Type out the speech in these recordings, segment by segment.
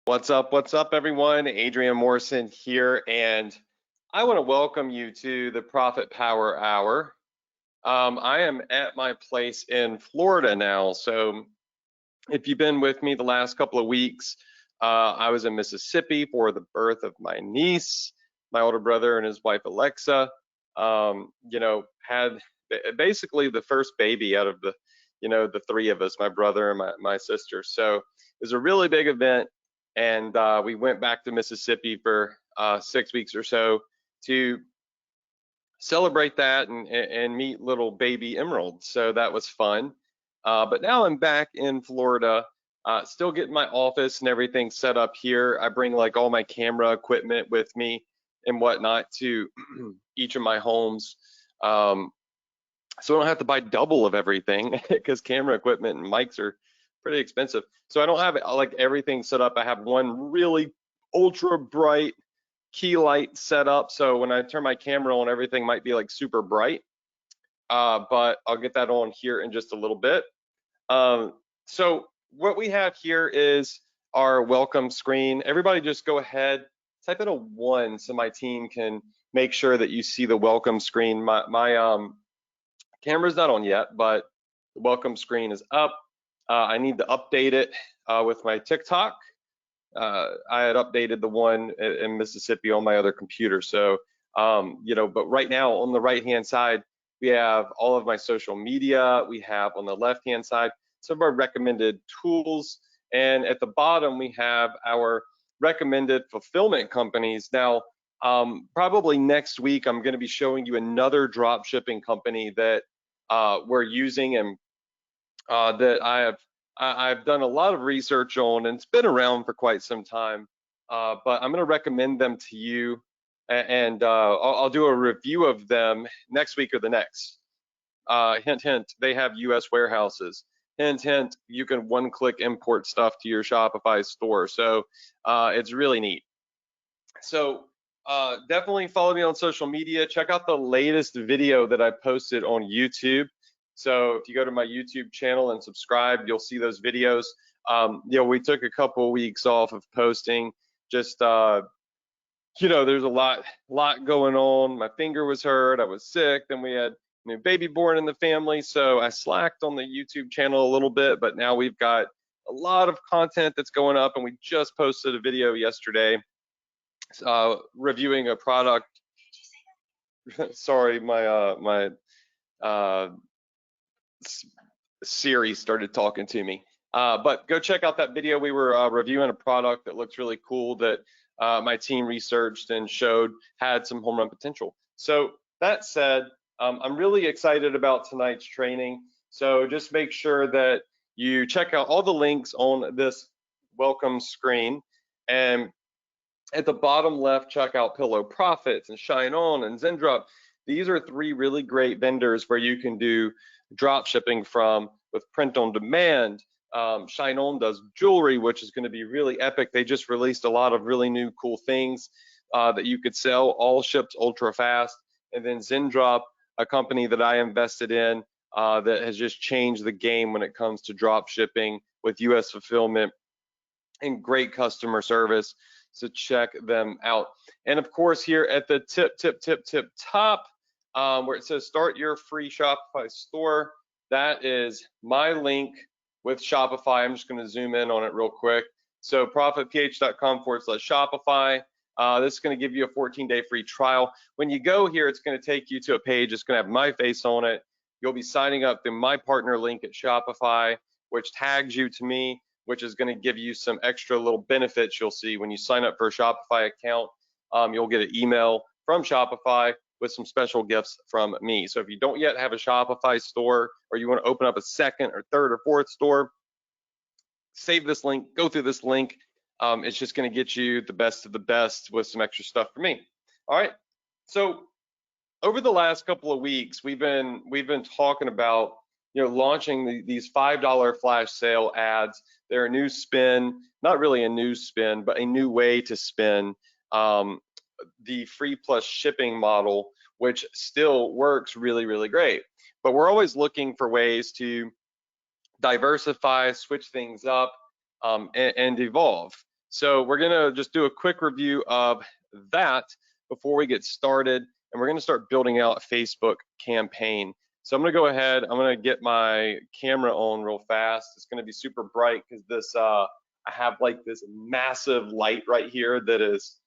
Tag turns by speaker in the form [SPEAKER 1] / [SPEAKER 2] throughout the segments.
[SPEAKER 1] What's up, everyone? Adrian Morrison here, and I want to welcome you to the Profit Power Hour. I am at my place in Florida now, so if you've been with me the last couple of weeks, I was in Mississippi for the birth of my niece, my older brother and his wife Alexa. Had basically the first baby out of the three of us, my brother and my sister. So it was a really big event, and we went back to Mississippi for 6 weeks or so to celebrate that and meet little baby Emerald. So that was fun. But now I'm back in Florida, still getting my office and everything set up here. I bring like all my camera equipment with me and whatnot to each of my homes. So I don't have to buy double of everything because camera equipment and mics are pretty expensive. So I don't have like everything set up. I have one really ultra bright key light set up. So when I turn my camera on, everything might be like super bright. But I'll get that on here in just a little bit. So what we have here is our welcome screen. Everybody just go ahead, type in a 1 so my team can make sure that you see the welcome screen. My camera's not on yet, but the welcome screen is up. I need to update it with my TikTok. I had updated the one in Mississippi on my other computer. So, but right now on the right-hand side, we have all of my social media. We have on the left-hand side some of our recommended tools. And at the bottom, we have our recommended fulfillment companies. Now, probably next week, I'm going to be showing you another drop shipping company that we're using and that I've done a lot of research on, and it's been around for quite some time. But I'm going to recommend them to you, and I'll do a review of them next week or the next. Hint, hint, they have US warehouses. Hint, hint, you can one-click import stuff to your Shopify store. So it's really neat. So definitely follow me on social media. Check out the latest video that I posted on YouTube. So if you go to my YouTube channel and subscribe, you'll see those videos. We took a couple of weeks off of posting. Just there's a lot going on. My finger was hurt. I was sick. Then we had a new baby born in the family, so I slacked on the YouTube channel a little bit. But now we've got a lot of content that's going up, and we just posted a video yesterday reviewing a product. Sorry, my Siri started talking to me. But go check out that video. We were reviewing a product that looks really cool that my team researched and showed had some home run potential. So that said, I'm really excited about tonight's training. So just make sure that you check out all the links on this welcome screen. And at the bottom left, check out Pillow Profits and Shine On and Zendrop. These are 3 really great vendors where you can do drop shipping from with print on demand. Shine On does jewelry, which is going to be really epic. They just released a lot of really new cool things that you could sell, all shipped ultra fast. And then Zendrop, a company that I invested in that has just changed the game when it comes to drop shipping with US fulfillment and great customer service. So check them out. And of course, here at the tip top, where it says start your free Shopify store, that is my link with Shopify. I'm just going to zoom in on it real quick. So profitph.com/Shopify. This is going to give you a 14-day free trial. When you go here, it's going to take you to a page. It's going to have my face on it. You'll be signing up through my partner link at Shopify, which tags you to me, which is going to give you some extra little benefits you'll see when you sign up for a Shopify account. You'll get an email from Shopify with some special gifts from me. So if you don't yet have a Shopify store, or you want to open up a second or third or fourth store, save this link, go through this link. It's just going to get you the best of the best with some extra stuff for me. All right. So over the last couple of weeks, we've been talking about launching these $5 flash sale ads. They're a new spin, not really a new spin, but a new way to spin the free plus shipping model, which still works really, really great. But we're always looking for ways to diversify, switch things up, and evolve. So we're gonna just do a quick review of that before we get started, and we're gonna start building out a Facebook campaign. So I'm gonna go ahead, I'm gonna get my camera on real fast. It's gonna be super bright because this, I have like this massive light right here that is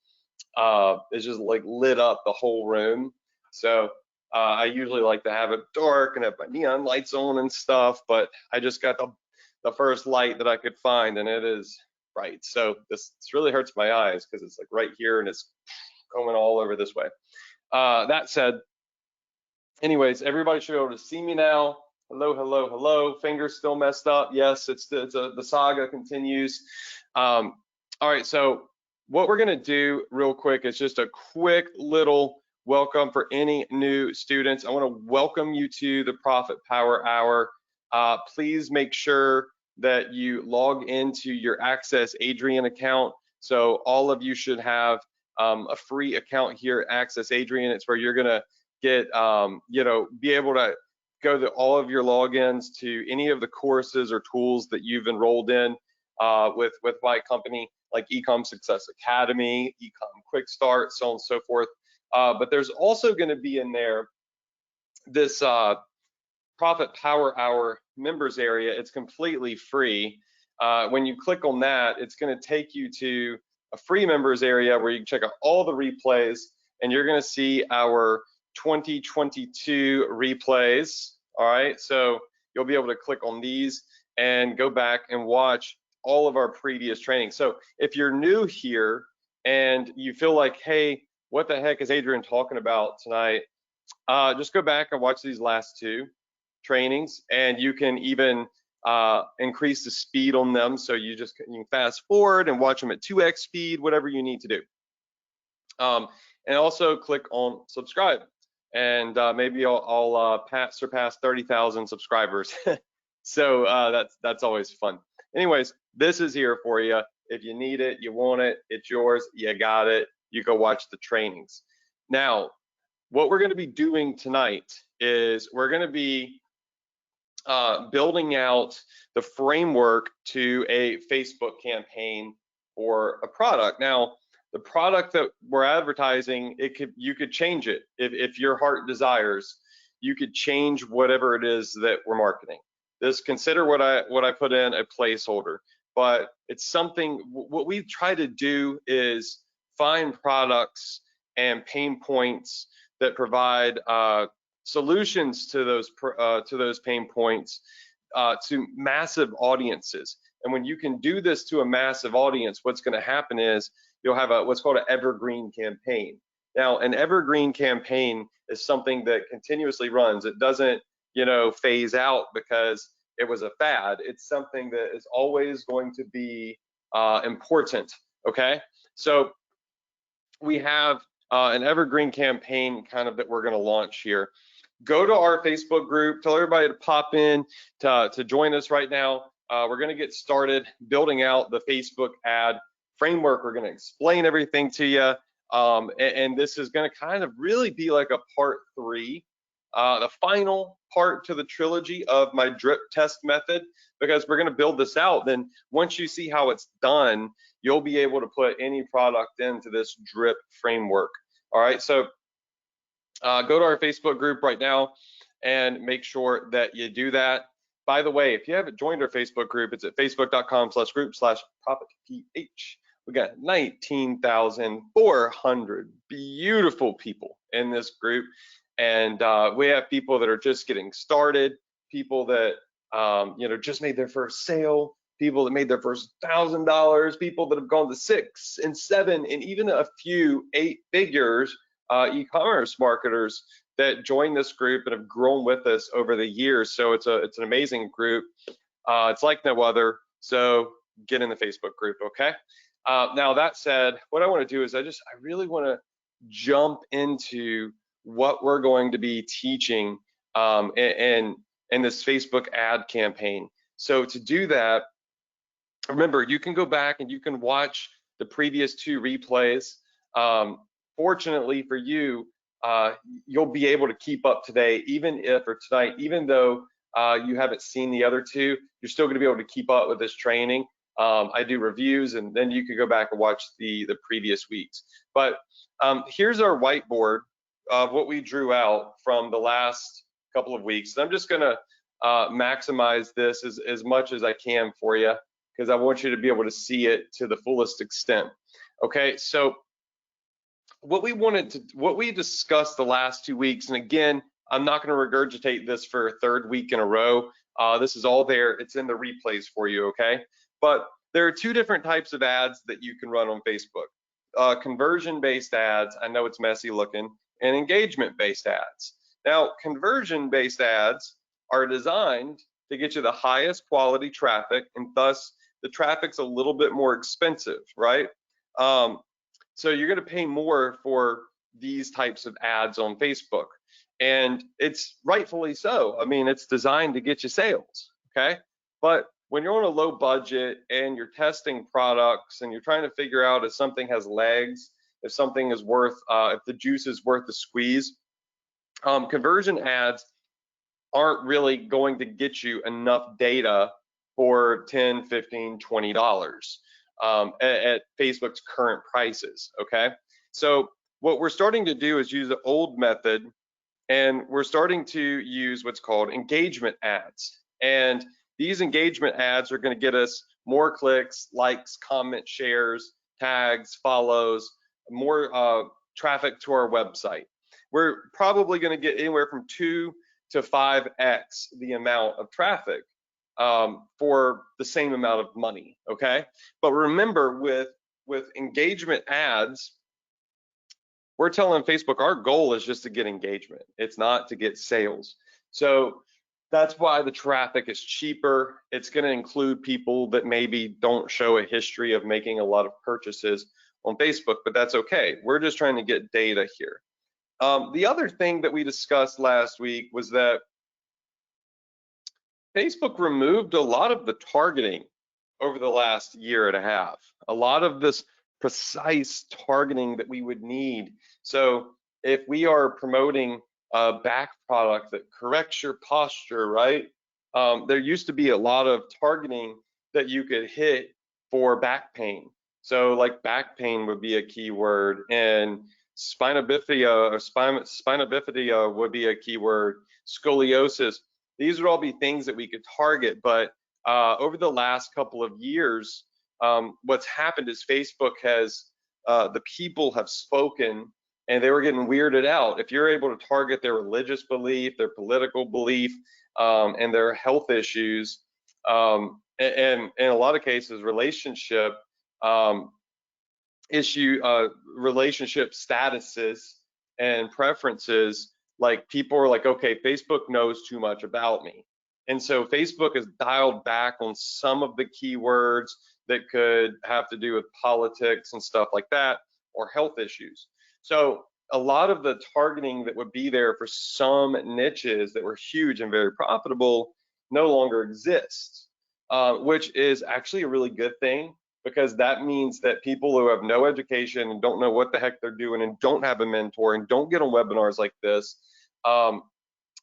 [SPEAKER 1] just like lit up the whole room. So I usually like to have it dark and have my neon lights on and stuff, but I just got the first light that I could find, and it is bright. So this really hurts my eyes because it's like right here and it's going all over this way. That said, anyways, everybody should be able to see me now. Hello, hello, hello. Fingers still messed up. Yes, the saga continues. All right, so what we're gonna do real quick is just a quick little welcome for any new students. I wanna welcome you to the Profit Power Hour. Please make sure that you log into your Access Adrian account. So all of you should have a free account here at Access Adrian. It's where you're gonna get, be able to go to all of your logins to any of the courses or tools that you've enrolled in with my company, like Ecom Success Academy, Ecom Quick Start, so on and so forth. But there's also going to be in there this Profit Power Hour members area. It's completely free. When you click on that, it's going to take you to a free members area where you can check out all the replays, and you're going to see our 2022 replays. All right, so you'll be able to click on these and go back and watch all of our previous trainings. So if you're new here and you feel like, hey, what the heck is Adrian talking about tonight? Just go back and watch these last two trainings, and you can even increase the speed on them. So you can fast forward and watch them at 2x speed, whatever you need to do. And also click on subscribe, and maybe I'll surpass 30,000 subscribers. So that's always fun. Anyways, this is here for you. If you need it, you want it, it's yours, you got it. You go watch the trainings. Now, what we're going to be doing tonight is we're going to be building out the framework to a Facebook campaign or a product. Now, the product that we're advertising, you could change it if your heart desires. You could change whatever it is that we're marketing. Consider what I put in a placeholder, but it's something. What we try to do is find products and pain points that provide solutions to those pain points to massive audiences. And when you can do this to a massive audience, what's going to happen is you'll have what's called an evergreen campaign. Now, an evergreen campaign is something that continuously runs. It doesn't, phase out because it was a fad. It's something that is always going to be important. Okay, so we have an evergreen campaign kind of that we're going to launch here. Go to our Facebook group, tell everybody to pop in to join us right now. We're going to get started building out the Facebook ad framework. We're going to explain everything to you, and this is going to kind of really be like a part 3, the final part to the trilogy of my drip test method, because we're going to build this out. Then once you see how it's done, you'll be able to put any product into this drip framework. All right, so go to our Facebook group right now and make sure that you do that. By the way, if you haven't joined our Facebook group, it's at facebook.com/group/ProfitPH. We got 19,400 beautiful people in this group. And we have people that are just getting started, people that just made their first sale, people that made their first $1,000, people that have gone to 6 and 7 and even a few 8 figures, e-commerce marketers that join this group and have grown with us over the years. So it's an amazing group. It's like no other. So get in the Facebook group, okay? Now that said, what I want to do is I really want to jump into what we're going to be teaching in this Facebook ad campaign. So to do that, remember, you can go back and you can watch the previous 2 replays. Fortunately for you, you'll be able to keep up today, even though you haven't seen the other 2, you're still going to be able to keep up with this training. I do reviews, and then you can go back and watch the previous weeks. But here's our whiteboard of what we drew out from the last couple of weeks. And I'm just gonna maximize this as much as I can for you, because I want you to be able to see it to the fullest extent. Okay, so what we discussed the last 2 weeks, and again, I'm not going to regurgitate this for a third week in a row. This is all there. It's in the replays for you, okay? But there are two different types of ads that you can run on Facebook. Conversion-based ads, I know it's messy looking, and engagement-based ads. Now, conversion-based ads are designed to get you the highest quality traffic, and thus the traffic's a little bit more expensive, right? So you're going to pay more for these types of ads on Facebook, and it's rightfully so. I mean, it's designed to get you sales, okay? But when you're on a low budget and you're testing products and you're trying to figure out if something has legs, if something is worth, if the juice is worth the squeeze, conversion ads aren't really going to get you enough data for $10, $15, $20 at Facebook's current prices, okay? So what we're starting to do is use the old method, and we're starting to use what's called engagement ads. And these engagement ads are going to get us more clicks, likes, comments, shares, tags, follows, more traffic to our website. We're probably going to get anywhere from 2 to 5x the amount of traffic for the same amount of money, okay? But remember, with engagement ads, we're telling Facebook our goal is just to get engagement. It's not to get sales. So that's why the traffic is cheaper. It's going to include people that maybe don't show a history of making a lot of purchases on Facebook, but that's okay. We're just trying to get data here. The other thing that we discussed last week was that Facebook removed a lot of the targeting over the last year and a half, a lot of this precise targeting that we would need. So if we are promoting a back product that corrects your posture, right? There used to be a lot of targeting that you could hit for back pain. So like back pain would be a keyword, and spina bifida would be a keyword, scoliosis. These would all be things that we could target, but over the last couple of years, what's happened is Facebook has, the people have spoken, and they were getting weirded out. If you're able to target their religious belief, their political belief, and their health issues, and in a lot of cases, relationship relationship statuses and preferences, like people are like, okay, Facebook knows too much about me. And so Facebook has dialed back on some of the keywords that could have to do with politics and stuff like that, or health issues. So a lot of the targeting that would be there for some niches that were huge and very profitable no longer exists, which is actually a really good thing, because that means that people who have no education and don't know what the heck they're doing and don't have a mentor and don't get on webinars like this,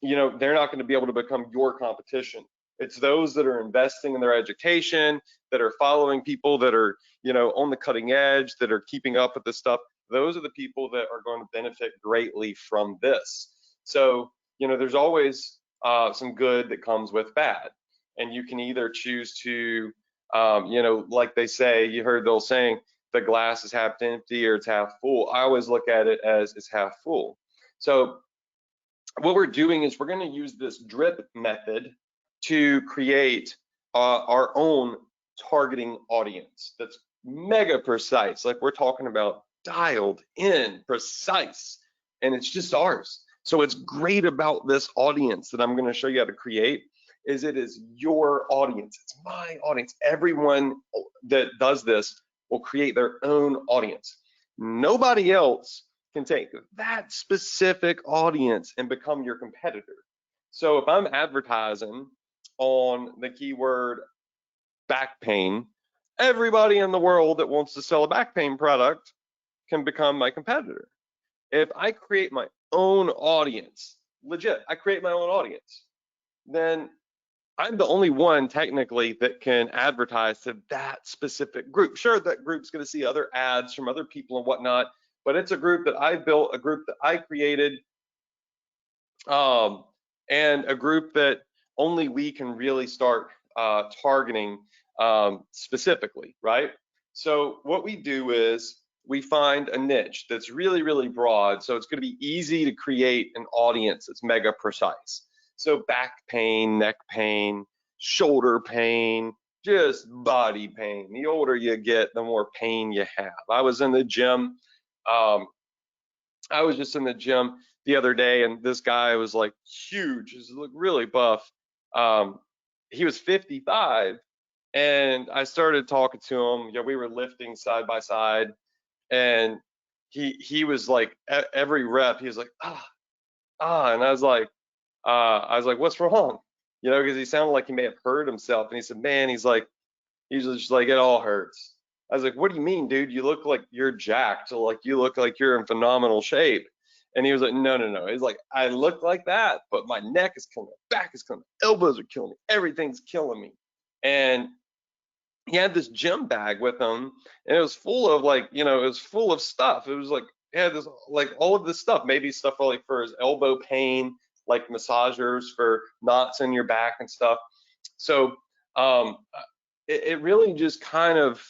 [SPEAKER 1] you know, they're not going to be able to become your competition. It's those that are investing in their education, that are following people that are, you know, on the cutting edge, that are keeping up with this stuff. Those are the people that are going to benefit greatly from this. So, you know, there's always some good that comes with bad, and you can either choose to you know, like they say, you heard the old saying, the glass is half empty or it's half full. I always look at it as it's half full. So what we're doing is we're going to use this drip method to create our own targeting audience that's mega precise. Like we're talking about dialed in, precise, and it's just ours. So what's great about this audience that I'm going to show you how to create is it is your audience. It's my audience. Everyone that does this will create their own audience. Nobody else can take that specific audience and become your competitor. So if I'm advertising on the keyword back pain, everybody in the world that wants to sell a back pain product can become my competitor. If I create my own audience, legit, I create my own audience, then I'm the only one technically that can advertise to that specific group. Sure, that group's going to see other ads from other people and whatnot, but it's a group that I built, a group that I created, um, and a group that only we can really start targeting specifically, right? So what we do is we find a niche that's really, really broad. So it's going to be easy to create an audience that's mega precise. So back pain, neck pain, shoulder pain, just body pain. The older you get, the more pain you have. I was in the gym. Um, I was just in the gym the other day, and this guy was like huge. He looked really buff. Um, he was 55, and I started talking to him. Yeah, we were lifting side by side, and he was like every rep, he was like and I was like, what's wrong? You know, because he sounded like he may have hurt himself, and he said, man, he's just like, it all hurts. I was like, what do you mean, dude? You look like you're jacked. So like you look like you're in phenomenal shape. And he was like, no, no, no. He's like, I look like that, but my neck is killing me, back is killing me, elbows are killing me, everything's killing me. And he had this gym bag with him, and it was full of like, you know, it was full of stuff. It was like, he had this, like all of this stuff, maybe stuff for like for his elbow pain, like massagers for knots in your back and stuff. So um, it really just kind of,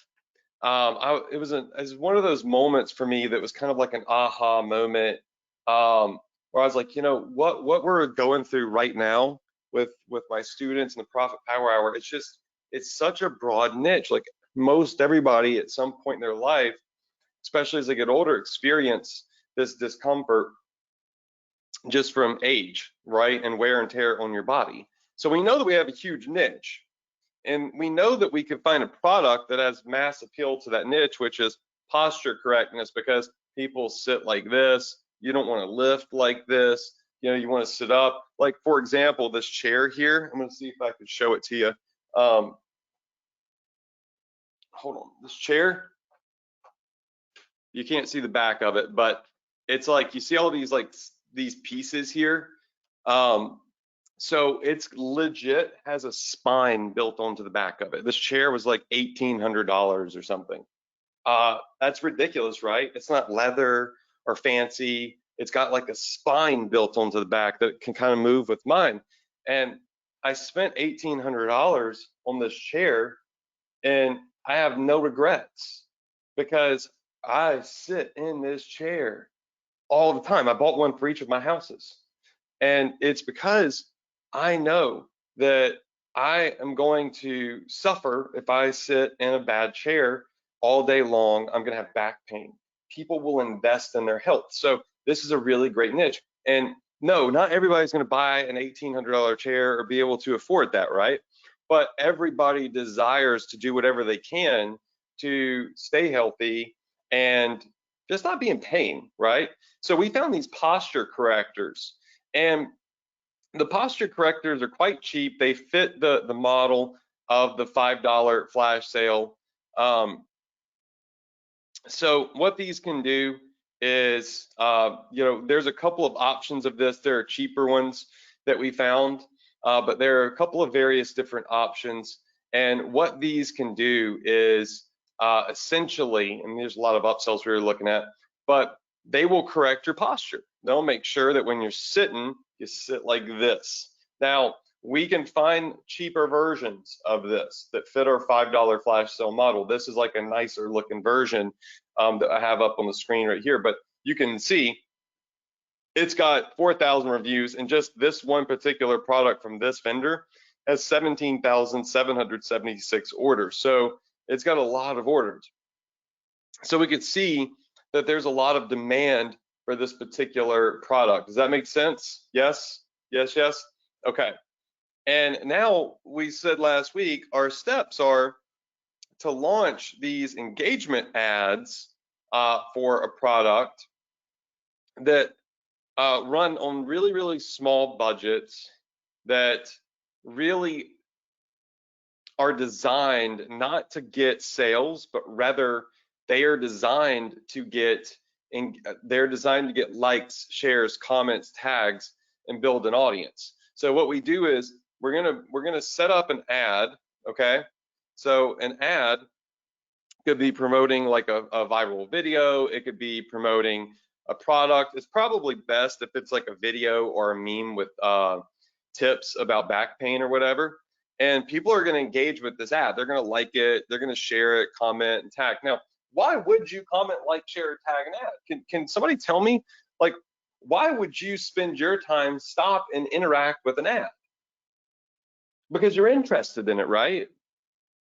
[SPEAKER 1] it was one of those moments for me that was kind of like an aha moment, where I was like, you know, what we're going through right now with my students and the Profit Power Hour, it's such a broad niche. Like most everybody at some point in their life, especially as they get older, experience this discomfort just from age, right? And wear and tear on your body. So we know that we have a huge niche. And we know that we can find a product that has mass appeal to that niche, which is posture correctness, because people sit like this. You don't want to lift like this. You know, you want to sit up. Like, for example, this chair here. I'm going to see if I can show it to you. Hold on. This chair, you can't see the back of it, but it's like, you see all these like these pieces here. So it's legit has a spine built onto the back of it. This chair was like $1,800 or something. That's ridiculous, right? It's not leather or fancy. It's got like a spine built onto the back that can kind of move with mine. And I spent $1,800 on this chair, and I have no regrets because I sit in this chair all the time. I bought one for each of my houses. And it's because I know that I am going to suffer if I sit in a bad chair all day long. I'm going to have back pain. People will invest in their health. So this is a really great niche. And no, not everybody's going to buy an $1,800 chair or be able to afford that, right? But everybody desires to do whatever they can to stay healthy and just not be in pain, right? So we found these posture correctors, and the posture correctors are quite cheap. They fit the model of the $5 flash sale. So what these can do is, you know, there's a couple of options of this. There are cheaper ones that we found, but there are a couple of various different options. And what these can do is essentially, and there's a lot of upsells we were looking at, but they will correct your posture. They'll make sure that when you're sitting, you sit like this. Now, we can find cheaper versions of this that fit our $5 flash sale model. This is like a nicer looking version that I have up on the screen right here, but you can see it's got 4,000 reviews, and just this one particular product from this vendor has 17,776 orders. So it's got a lot of orders. So we could see that there's a lot of demand for this particular product. Does that make sense? Yes, yes, yes. Okay. And now we said last week, our steps are to launch these engagement ads for a product that run on really, really small budgets that really are designed not to get sales, but rather they are designed to get likes, shares, comments, tags, and build an audience. So what we do is we're gonna set up an ad, okay? So an ad could be promoting like a viral video. It could be promoting a product. It's probably best if it's like a video or a meme with tips about back pain or whatever. And people are going to engage with this ad. They're going to like it. They're going to share it, comment, and tag. Now, why would you comment, like, share, tag an ad? Can somebody tell me, like, why would you spend your time, stop and interact with an ad? Because you're interested in it, right?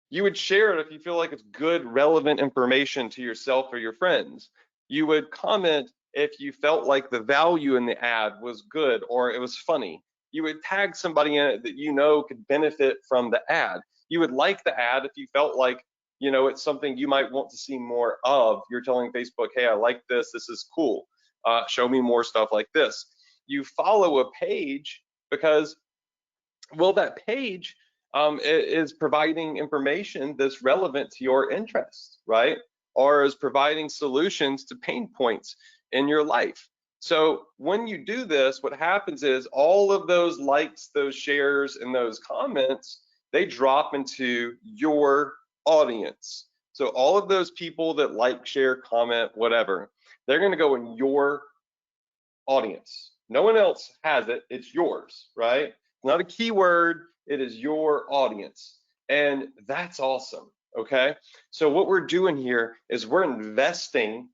[SPEAKER 1] You would share it if you feel like it's good, relevant information to yourself or your friends. You would comment if you felt like the value in the ad was good or it was funny. You would tag somebody in it that you know could benefit from the ad. You would like the ad if you felt like, you know, it's something you might want to see more of. You're telling Facebook, hey, I like this. This is cool. Show me more stuff like this. You follow a page because, well, that page is providing information that's relevant to your interests, right? Or is providing solutions to pain points in your life. So when you do this, what happens is all of those likes, those shares, and those comments, they drop into your audience. So all of those people that like, share, comment, whatever, they're going to go in your audience. No one else has it. It's yours, right? Not a keyword. It is your audience. And that's awesome. Okay. So what we're doing here is we're investing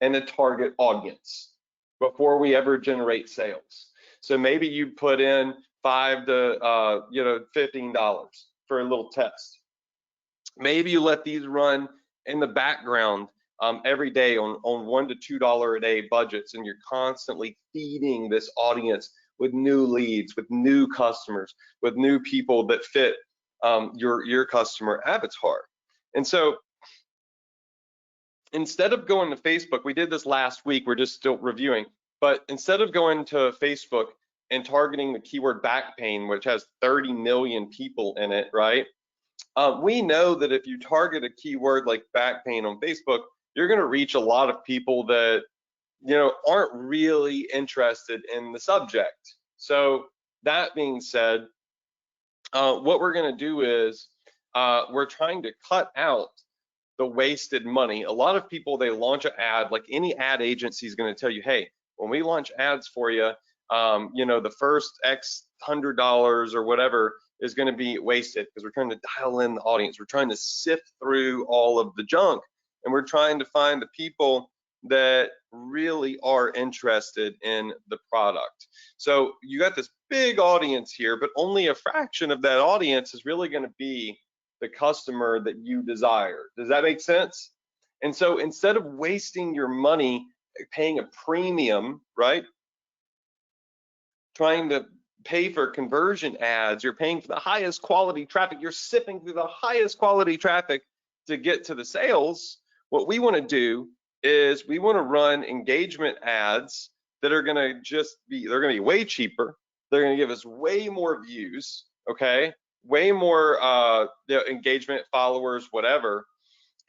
[SPEAKER 1] in a target audience before we ever generate sales. So maybe you put in $5 to $15 for a little test. Maybe you let these run in the background every day on $1 to $2 a day budgets, and you're constantly feeding this audience with new leads, with new customers, with new people that fit your customer avatar. And so instead of going to Facebook, we did this last week, we're just still reviewing, but instead of going to Facebook and targeting the keyword back pain, which has 30 million people in it, right? We know that if you target a keyword like back pain on Facebook, you're going to reach a lot of people that, you know, aren't really interested in the subject. So that being said, what we're going to do is we're trying to cut out the wasted money. A lot of people, they launch an ad, like any ad agency is going to tell you, hey, when we launch ads for you, you know, the first X $100 or whatever is going to be wasted because we're trying to dial in the audience. We're trying to sift through all of the junk, and we're trying to find the people that really are interested in the product. So you got this big audience here, but only a fraction of that audience is really going to be the customer that you desire. Does that make sense? And so instead of wasting your money paying a premium, right? Trying to pay for conversion ads, you're paying for the highest quality traffic, you're sifting through the highest quality traffic to get to the sales. What we want to do is we want to run engagement ads that are going to just be, they're going to be way cheaper. They're going to give us way more views, okay? Way more engagement, followers, whatever.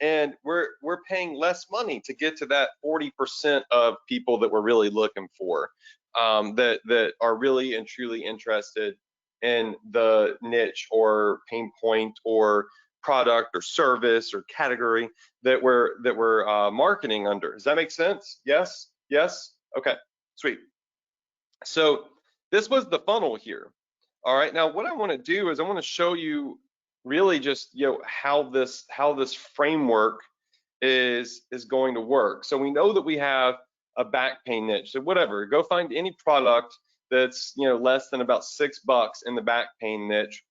[SPEAKER 1] And we're paying less money to get to that 40% of people that we're really looking for, that are really and truly interested in the niche or pain point or product or service or category that we're marketing under. Does that make sense? Yes? Yes? Okay, sweet. So this was the funnel here. All right, now what I want to do is I want to show you really just, you know, how this framework is going to work. So we know that we have a back pain niche. So whatever, go find any product that's, you know, less than about $6 in the back pain niche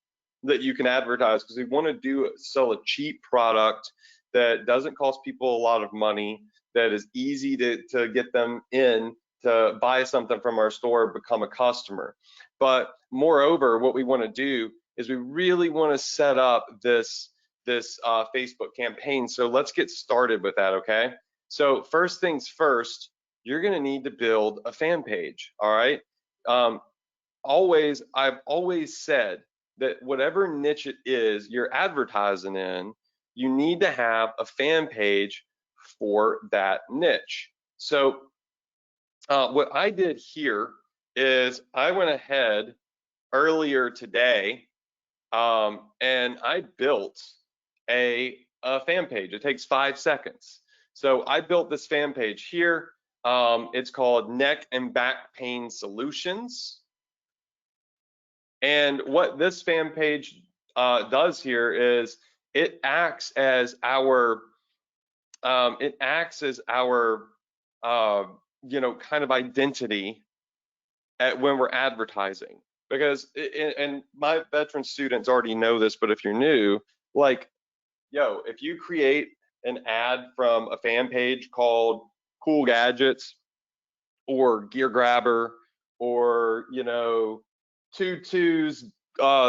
[SPEAKER 1] that you can advertise, because we want to sell a cheap product that doesn't cost people a lot of money, that is easy to get them in to buy something from our store, become a customer. But moreover, what we want to do is we really want to set up this Facebook campaign. So let's get started with that, okay? So first things first, you're going to need to build a fan page, all right? I've always said that whatever niche it is you're advertising in, you need to have a fan page for that niche. So what I did here is I went ahead earlier today, and I built a fan page. It takes 5 seconds. So I built this fan page here. It's called Neck and Back Pain Solutions. And what this fan page does here is it acts as our kind of identity when we're advertising. Because and my veteran students already know this, but if you're new, like, yo, if you create an ad from a fan page called Cool Gadgets or Gear Grabber or Tutu's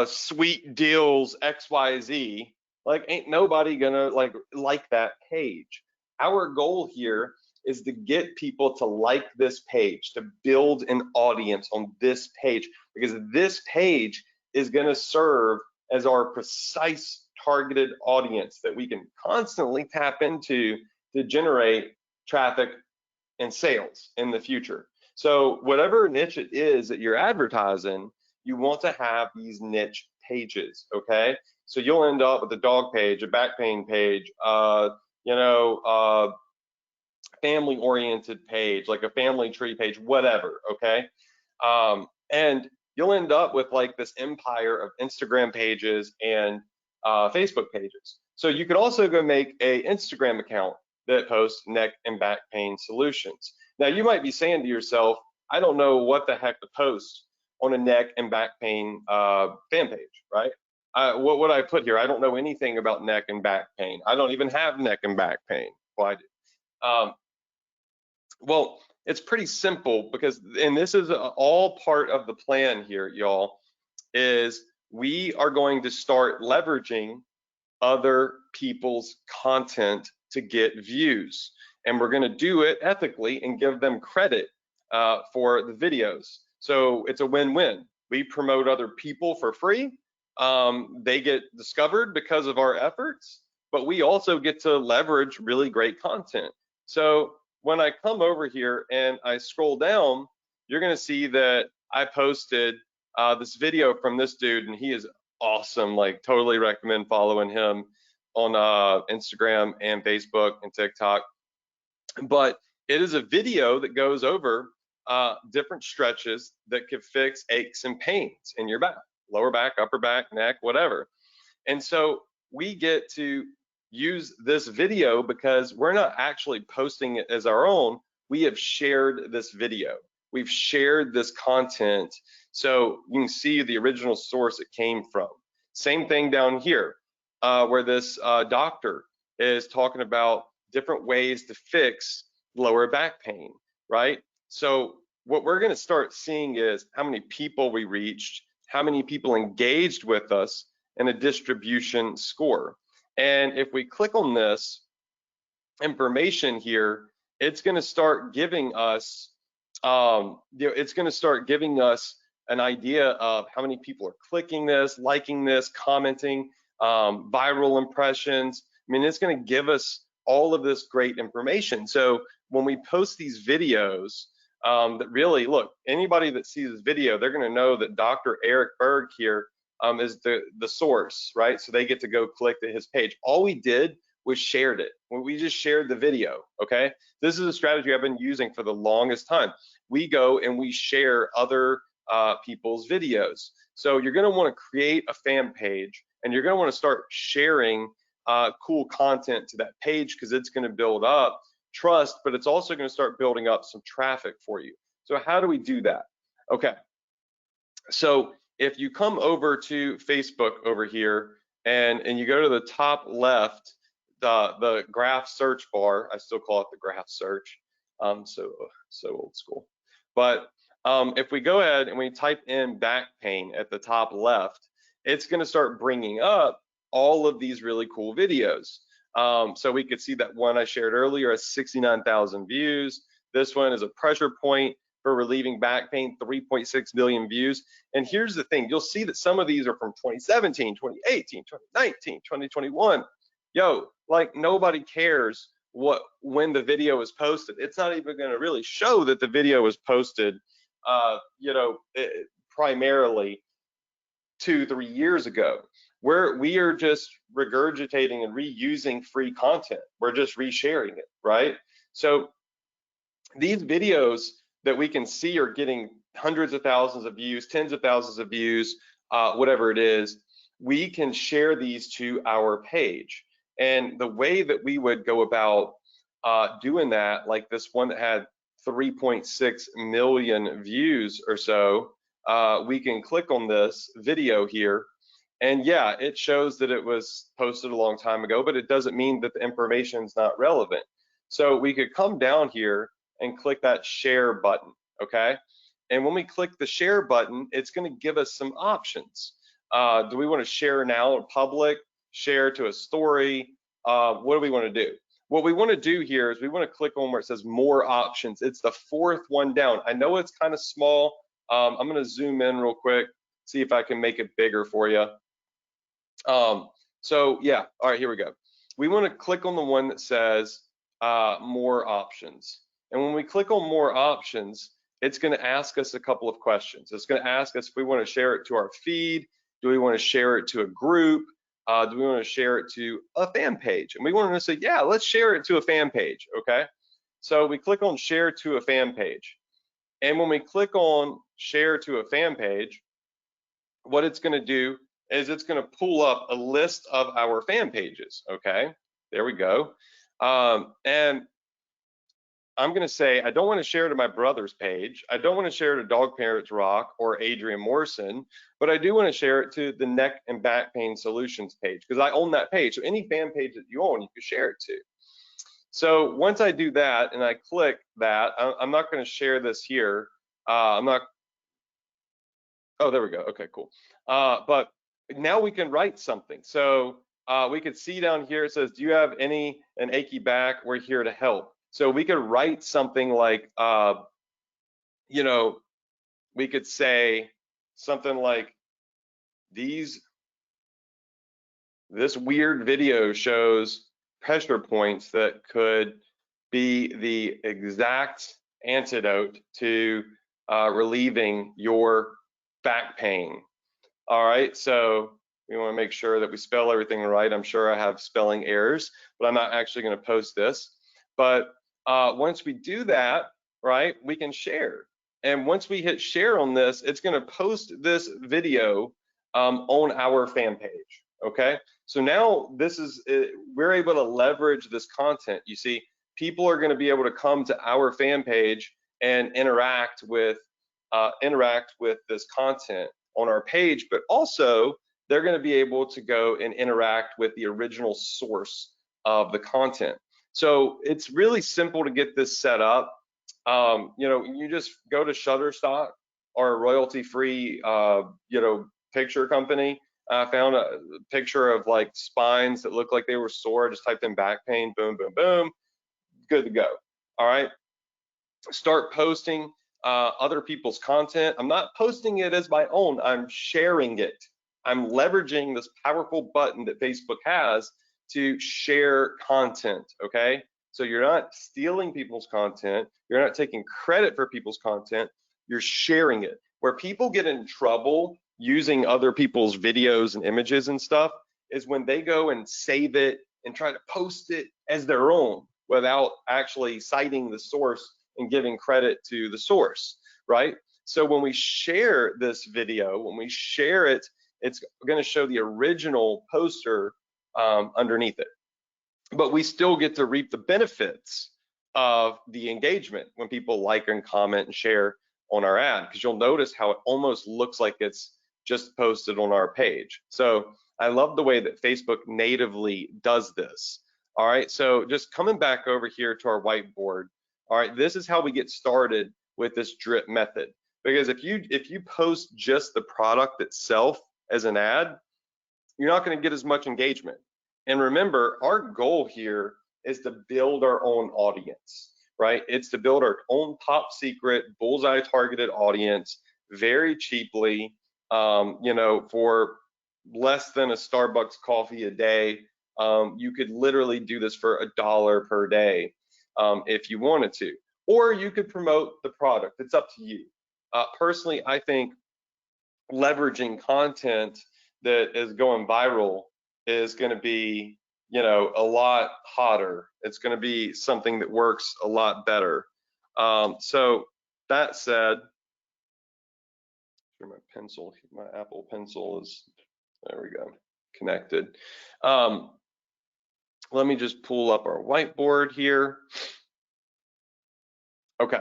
[SPEAKER 1] sweet deals XYZ, like ain't nobody gonna like that page. Our goal here is to get people to like this page, to build an audience on this page, because this page is going to serve as our precise targeted audience that we can constantly tap into to generate traffic and sales in the future. So whatever niche it is that you're advertising, you want to have these niche pages, okay? So you'll end up with a dog page, a back pain page, family oriented page, like a family tree page, whatever, okay? And you'll end up with like this empire of Instagram pages and Facebook pages. So you could also go make a Instagram account that posts neck and back pain solutions. Now you might be saying to yourself, I don't know what the heck to post on a neck and back pain fan page, right? What would I put here? I don't know anything about neck and back pain. I don't even have neck and back pain. Well, I do. Well, it's pretty simple because, and this is all part of the plan here, y'all, is we are going to start leveraging other people's content to get views. And we're going to do it ethically and give them credit for the videos. So it's a win-win. We promote other people for free. They get discovered because of our efforts, but we also get to leverage really great content. So when I come over here and I scroll down, you're going to see that I posted this video from this dude, and he is awesome. Like, totally recommend following him on Instagram and Facebook and TikTok. But it is a video that goes over different stretches that could fix aches and pains in your back, lower back, upper back, neck, whatever. And so we get to use this video because we're not actually posting it as our own. We have shared this video. We've shared this content, so you can see the original source it came from. Same thing down here, where this doctor is talking about different ways to fix lower back pain, right? So what we're going to start seeing is how many people we reached, how many people engaged with us, and a distribution score. And if we click on this information here, it's going to start giving us, it's going to start giving us an idea of how many people are clicking this, liking this, commenting, viral impressions. I mean, it's going to give us all of this great information. So when we post these videos, that really, look, anybody that sees this video, they're going to know that Dr. Eric Berg here is the source, right? So they get to go click to his page. All we did was shared it. We just shared the video, okay? This is a strategy I've been using for the longest time. We go and we share other people's videos. So you're gonna wanna create a fan page, and you're gonna wanna start sharing cool content to that page, because it's gonna build up trust, but it's also gonna start building up some traffic for you. So how do we do that? Okay, so if you come over to Facebook over here and you go to the top left, the graph search bar, I still call it the graph search, so old school. But if we go ahead and we type in back pain at the top left, it's going to start bringing up all of these really cool videos. So we could see that one I shared earlier has 69,000 views. This one is a pressure point for relieving back pain, 3.6 million views. And here's the thing, you'll see that some of these are from 2017, 2018, 2019, 2021. Yo, like, nobody cares when the video was posted. It's not even going to really show that the video was posted, primarily 2-3 years ago. We are just regurgitating and reusing free content. We're just resharing it, right? So these videos that we can see are getting hundreds of thousands of views, tens of thousands of views, whatever it is. We can share these to our page. And the way that we would go about doing that, like this one that had 3.6 million views or so, we can click on this video here, and yeah, it shows that it was posted a long time ago, but it doesn't mean that the information is not relevant. So we could come down here and click that share button, okay? And when we click the share button, it's going to give us some options. Do we want to share now in public, share to a story? What do we want to do? What we want to do here is we want to click on where it says more options. It's the fourth one down. I know it's kind of small. I'm going to zoom in real quick, see if I can make it bigger for you. So yeah, all right, here we go. We want to click on the one that says more options. And when we click on more options, it's going to ask us a couple of questions. It's going to ask us if we want to share it to our feed. Do we want to share it to a group? Do we want to share it to a fan page? And we want to say, yeah, let's share it to a fan page, okay? So we click on share to a fan page. And when we click on share to a fan page, what it's going to do is it's going to pull up a list of our fan pages, okay? There we go. And I'm going to say, I don't want to share to my brother's page. I don't want to share to Dog Parents Rock or Adrian Morrison, but I do want to share it to the Neck and Back Pain Solutions page because I own that page. So any fan page that you own, you can share it to. So once I do that and I click that, I'm not going to share this here. I'm not. Oh, there we go. Okay, cool. But now we can write something. So we could see down here, it says, do you have an achy back? We're here to help. So we could write something like, you know, we could say something like this weird video shows pressure points that could be the exact antidote to relieving your back pain. All right, so we want to make sure that we spell everything right. I'm sure I have spelling errors, but I'm not actually going to post this. But once we do that, right, we can share. And once we hit share on this, it's going to post this video on our fan page. Okay, so now we're able to leverage this content. You see, people are going to be able to come to our fan page and interact with this content on our page, but also they're going to be able to go and interact with the original source of the content. So it's really simple to get this set up. You know, you just go to Shutterstock or a royalty-free, you know, picture company. I found a picture of like spines that looked like they were sore. I just typed in back pain, boom, boom, boom, good to go. All right, start posting other people's content. I'm not posting it as my own, I'm sharing it. I'm leveraging this powerful button that Facebook has to share content, okay? So you're not stealing people's content, you're not taking credit for people's content, you're sharing it. Where people get in trouble using other people's videos and images and stuff is when they go and save it and try to post it as their own without actually citing the source and giving credit to the source, right? So when we share this video, when we share it, it's going to show the original poster underneath it. But we still get to reap the benefits of the engagement when people like and comment and share on our ad, because you'll notice how it almost looks like it's just posted on our page. So I love the way that Facebook natively does this. All right, so just coming back over here to our whiteboard. All right, this is how we get started with this drip method. Because if you post just the product itself as an ad, you're not going to get as much engagement. And remember, our goal here is to build our own audience, right? It's to build our own top secret bullseye targeted audience very cheaply, you know, for less than a Starbucks coffee a day. You could literally do this for $1 per day if you wanted to, or you could promote the product. It's up to you. Personally, I think leveraging content that is going viral is going to be, you know, a lot hotter. It's going to be something that works a lot better. So that said, my pencil, my Apple Pencil is, there we go, connected. Let me just pull up our whiteboard here. Okay.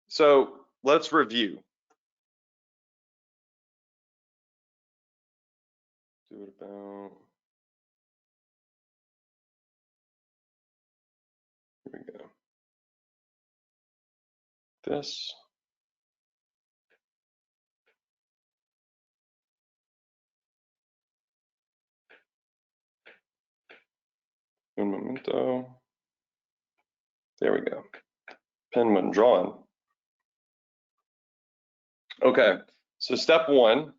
[SPEAKER 1] So let's review. Do it about, here we go. This. Un momento. There we go. Pen when drawn. Okay, so step one.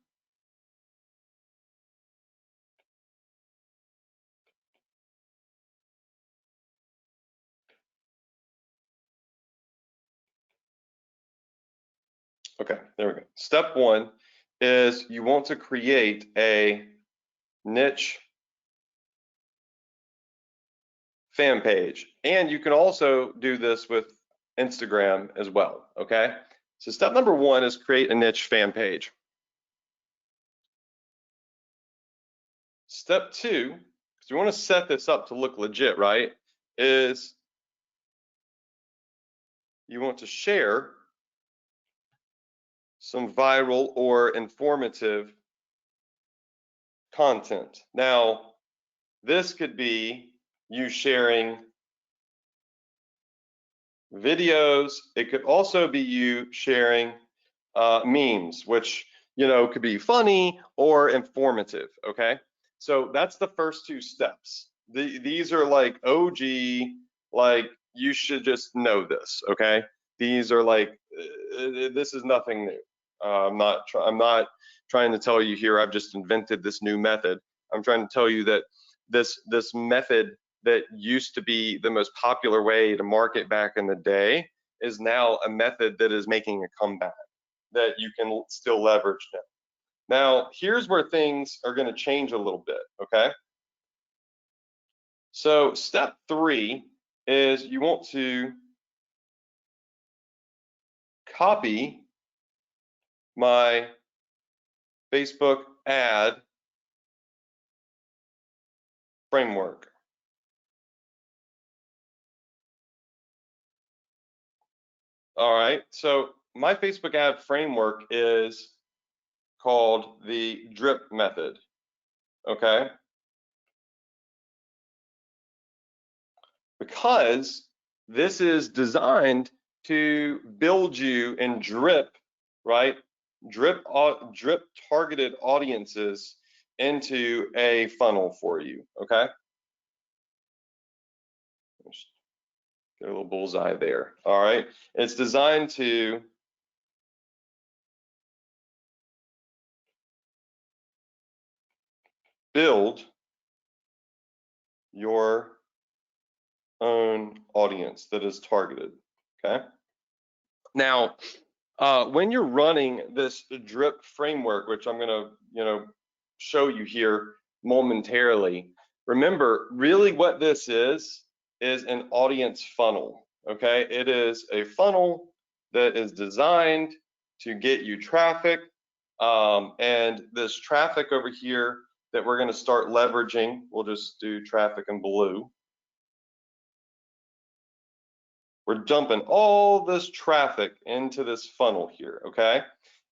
[SPEAKER 1] Okay, there we go. Step one is you want to create a niche fan page. And you can also do this with Instagram as well, okay? So step number one is create a niche fan page. Step two, because we want to set this up to look legit, right, is you want to share some viral or informative content. Now, this could be you sharing videos. It could also be you sharing memes, which, you know, could be funny or informative, okay? So that's the first two steps. These are like OG, like you should just know this, okay? These are like, this is nothing new. I'm not trying to tell you here I've just invented this new method. I'm trying to tell you that this method that used to be the most popular way to market back in the day is now a method that is making a comeback that you can still leverage now. Now, here's where things are going to change a little bit, okay? So step three is you want to copy my Facebook ad framework. All right, so my Facebook ad framework is called the drip method, okay? Because this is designed to build you in drip, right? Drip targeted audiences into a funnel for you, okay? Just get a little bullseye there, all right? It's designed to build your own audience that is targeted, okay? Now, when you're running this drip framework, which I'm gonna, you know, show you here momentarily, remember, really what this is an audience funnel, okay? It is a funnel that is designed to get you traffic, and this traffic over here that we're gonna start leveraging, we'll just do traffic in blue. We're dumping all this traffic into this funnel here, okay?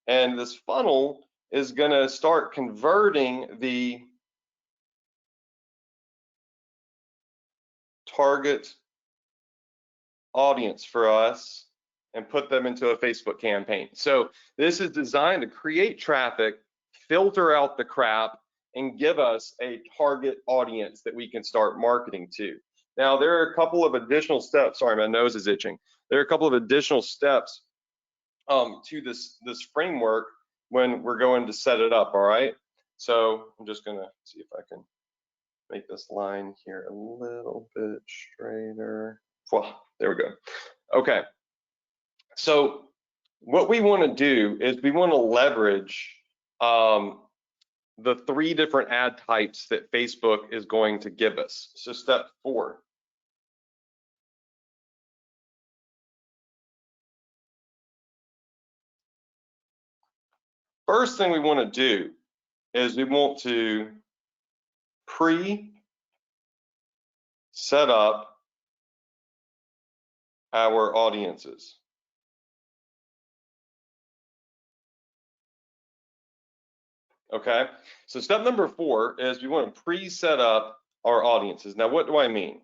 [SPEAKER 1] And this funnel is gonna start converting the target audience for us and put them into a Facebook campaign. So this is designed to create traffic, filter out the crap, and give us a target audience that we can start marketing to. Now, there are a couple of additional steps. Sorry, my nose is itching. There are a couple of additional steps to this framework when we're going to set it up, all right? So I'm just gonna see if I can make this line here a little bit straighter. Well, there we go. Okay, so what we want to do is we want to leverage the 3 different ad types that Facebook is going to give us. So step 4. First thing we want to do is we want to set up our audiences. Okay, so step number 4 is we want to pre-set up our audiences. Now, what do I mean?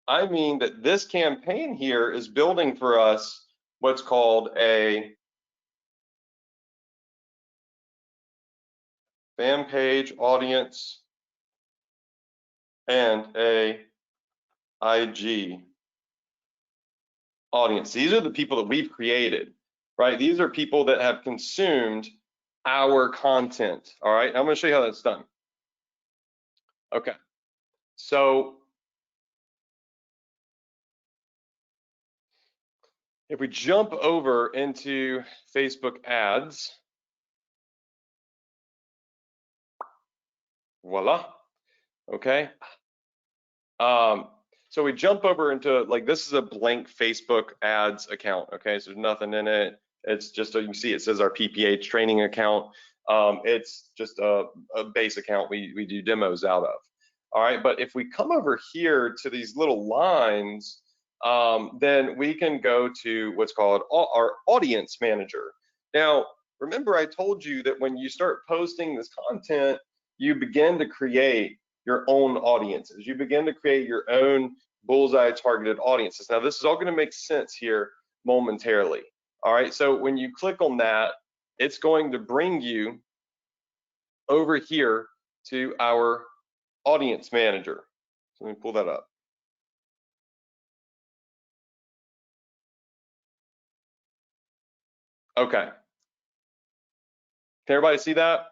[SPEAKER 1] I mean that this campaign here is building for us what's called a Fanpage audience and a IG audience. These are the people that we've created, right? These are people that have consumed our content. All right, I'm going to show you how that's done. Okay, so if we jump over into Facebook ads, voila. Okay. So we jump over into, like, this is a blank Facebook ads account. Okay, so there's nothing in it. It's just, you can see it says our PPH training account. It's just a base account we do demos out of. All right, but if we come over here to these little lines, then we can go to what's called our audience manager. Now, remember I told you that when you start posting this content, you begin to create your own audiences. You begin to create your own bullseye targeted audiences. Now, this is all going to make sense here momentarily. All right, so when you click on that, it's going to bring you over here to our audience manager. So let me pull that up. Okay. Can everybody see that?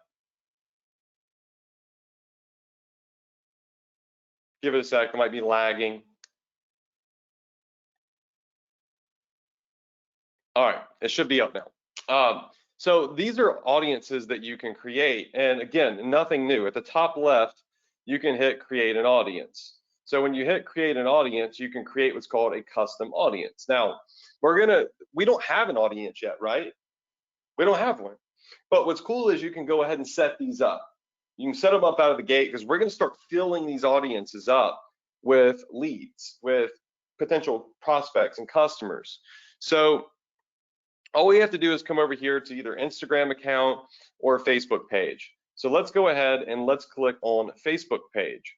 [SPEAKER 1] Give it a sec, it might be lagging. All right, it should be up now. So these are audiences that you can create. And again, nothing new. At the top left, you can hit create an audience. So when you hit create an audience, you can create what's called a custom audience. Now, we don't have an audience yet, right? We don't have one. But what's cool is you can go ahead and set these up. You can set them up out of the gate because we're going to start filling these audiences up with leads, with potential prospects and customers. So all we have to do is come over here to either Instagram account or Facebook page. So let's go ahead and let's click on Facebook page.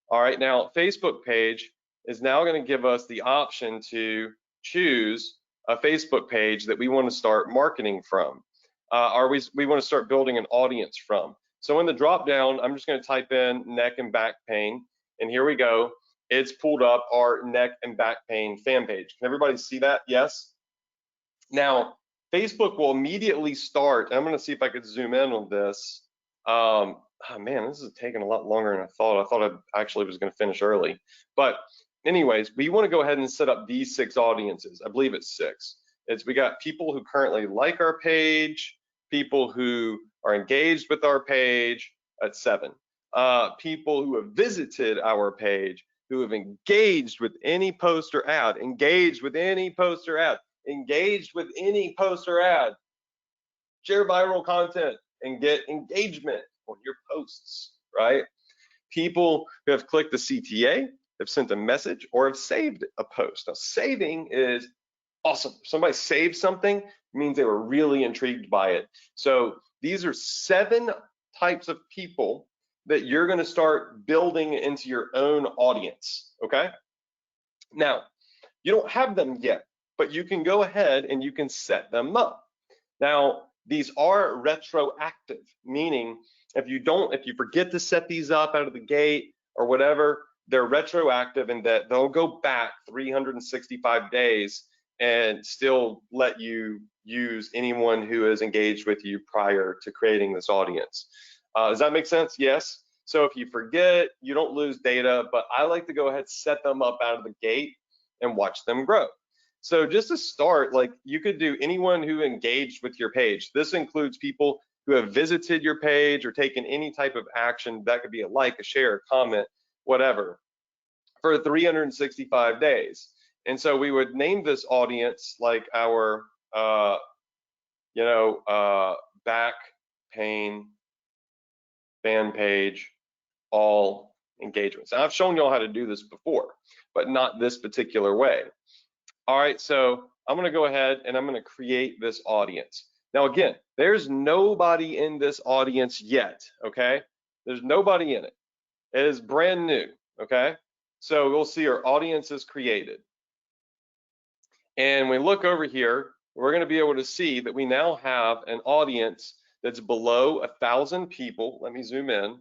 [SPEAKER 1] All right, now Facebook page is now going to give us the option to choose a Facebook page that we want to start marketing from, or we want to start building an audience from. So in the drop down, I'm just going to type in neck and back pain, and here we go. It's pulled up our neck and back pain fan page. Can everybody see that? Yes. Now, Facebook will immediately start. I'm going to see if I could zoom in on this. Oh man, this is taking a lot longer than I thought. I thought I actually was going to finish early. But anyways, we want to go ahead and set up these 6 audiences. I believe it's 6. We got people who currently like our page, people who are engaged with our page at 7, people who have visited our page, who have engaged with any post or ad, engaged with any post or ad, share viral content and get engagement on your posts, right? People who have clicked the CTA, have sent a message, or have saved a post. Now, saving is awesome. If somebody saved something, it means they were really intrigued by it. So these are 7 types of people that you're going to start building into your own audience, okay? Now, you don't have them yet, but you can go ahead and you can set them up. Now, these are retroactive, meaning if you forget to set these up out of the gate or whatever, they're retroactive in that they'll go back 365 days and still let you use anyone who has engaged with you prior to creating this audience. Does that make sense? Yes. So if you forget, you don't lose data, but I like to go ahead and set them up out of the gate and watch them grow. So just to start, like you could do anyone who engaged with your page. This includes people who have visited your page or taken any type of action. That could be a like, a share, a comment, whatever, for 365 days. And so we would name this audience like our, back pain fan page, all engagements. And I've shown y'all how to do this before, but not this particular way. All right, so I'm gonna go ahead and I'm gonna create this audience. Now again, there's nobody in this audience yet, okay? There's nobody in it. It is brand new, okay? So we'll see our audience is created. And when we look over here, we're gonna be able to see that we now have an audience that's below 1,000 people. Let me zoom in.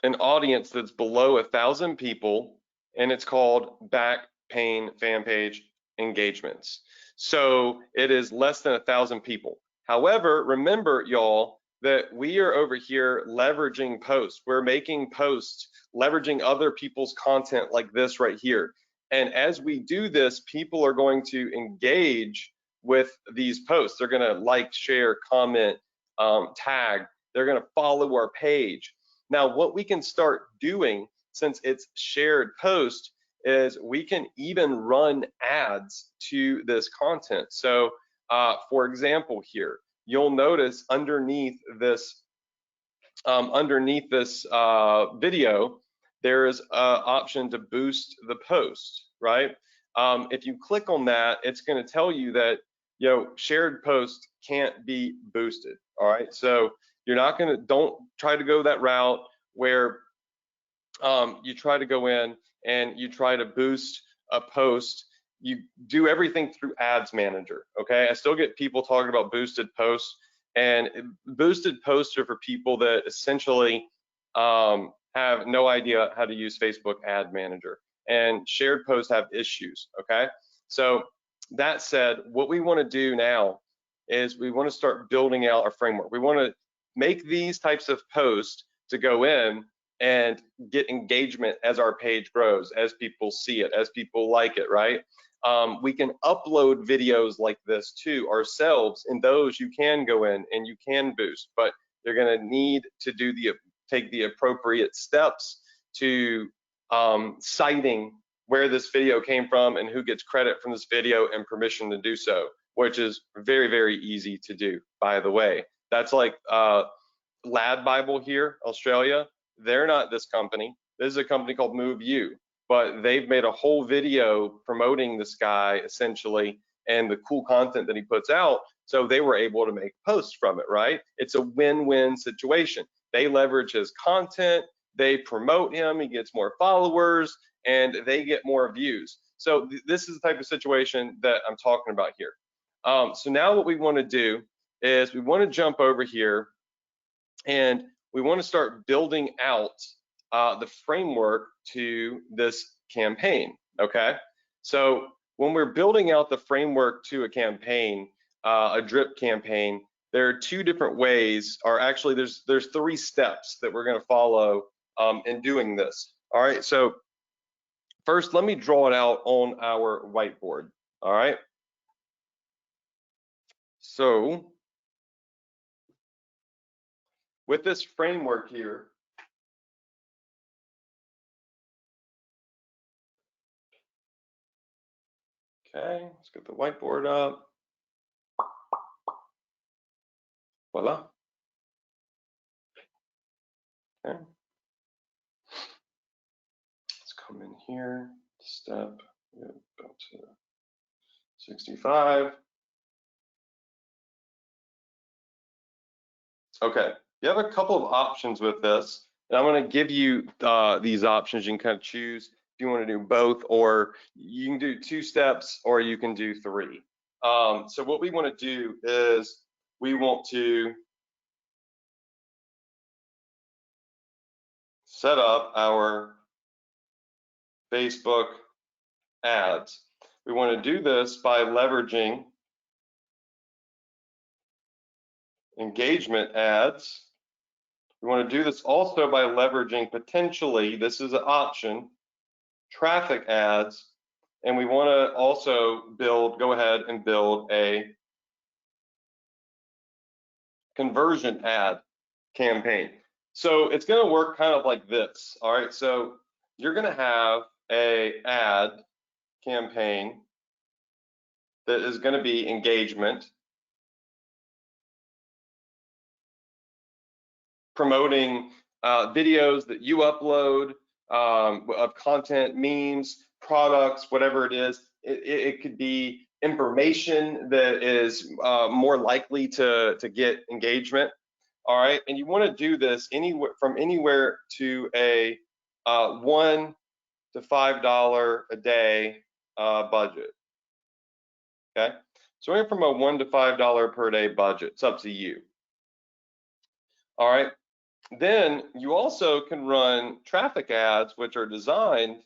[SPEAKER 1] An audience that's below 1,000 people, and it's called back pain fan page engagements. So it is less than 1,000 people. However, remember y'all that we are over here leveraging posts. We're making posts, leveraging other people's content like this right here. And as we do this, people are going to engage with these posts. They're gonna like, share, comment, tag. They're gonna follow our page. Now, what we can start doing, since it's shared post, is we can even run ads to this content. So, for example, here, you'll notice underneath this video, there is an option to boost the post, right? If you click on that, it's going to tell you that shared post can't be boosted. All right, so you're not going to, don't try to go that route where you try to go in and you try to boost a post. You do everything through Ads Manager, okay? I still get people talking about boosted posts, and boosted posts are for people that essentially have no idea how to use Facebook Ad Manager, and shared posts have issues, okay? So that said, what we want to do now is we want to start building out our framework. We want to make these types of posts to go in and get engagement as our page grows, as people see it, as people like it, right? We can upload videos like this to ourselves, and those you can go in and you can boost, but you're gonna need to take the appropriate steps to citing where this video came from and who gets credit from this video and permission to do so, which is very, very easy to do, by the way. That's like Lad Bible here, Australia. They're not this company. This is a company called Move You, but they've made a whole video promoting this guy essentially and the cool content that he puts out. So they were able to make posts from it, right? It's a win-win situation. They leverage his content, they promote him, he gets more followers, and they get more views. So this is the type of situation that I'm talking about here. So now what we want to do is we want to jump over here and we want to start building out the framework to this campaign, okay? So when we're building out the framework to a campaign, a drip campaign, there are two different ways, or actually there's 3 steps that we're gonna follow in doing this. All right, so first let me draw it out on our whiteboard, all right? So with this framework here, okay, let's get the whiteboard up. Voila. Okay. Let's come in here, step, go to 65. Okay, you have a couple of options with this, and I'm going to give you these options. You can kind of choose if you want to do both, or you can do 2 steps, or you can do 3. So what we want to do is we want to set up our Facebook ads. We want to do this by leveraging engagement ads. We want to do this also by leveraging potentially, this is an option, traffic ads, and we want to also go ahead and build a conversion ad campaign. So it's going to work kind of like this. All right, so you're going to have a ad campaign that is going to be engagement, promoting videos that you upload of content, memes, products, whatever it is. It could be information that is more likely to get engagement. All right, and you want to do this from anywhere to a $1 to $5 a day budget. Okay, so we're from a $1 to $5 per day budget. It's up to you. All right, then you also can run traffic ads, which are designed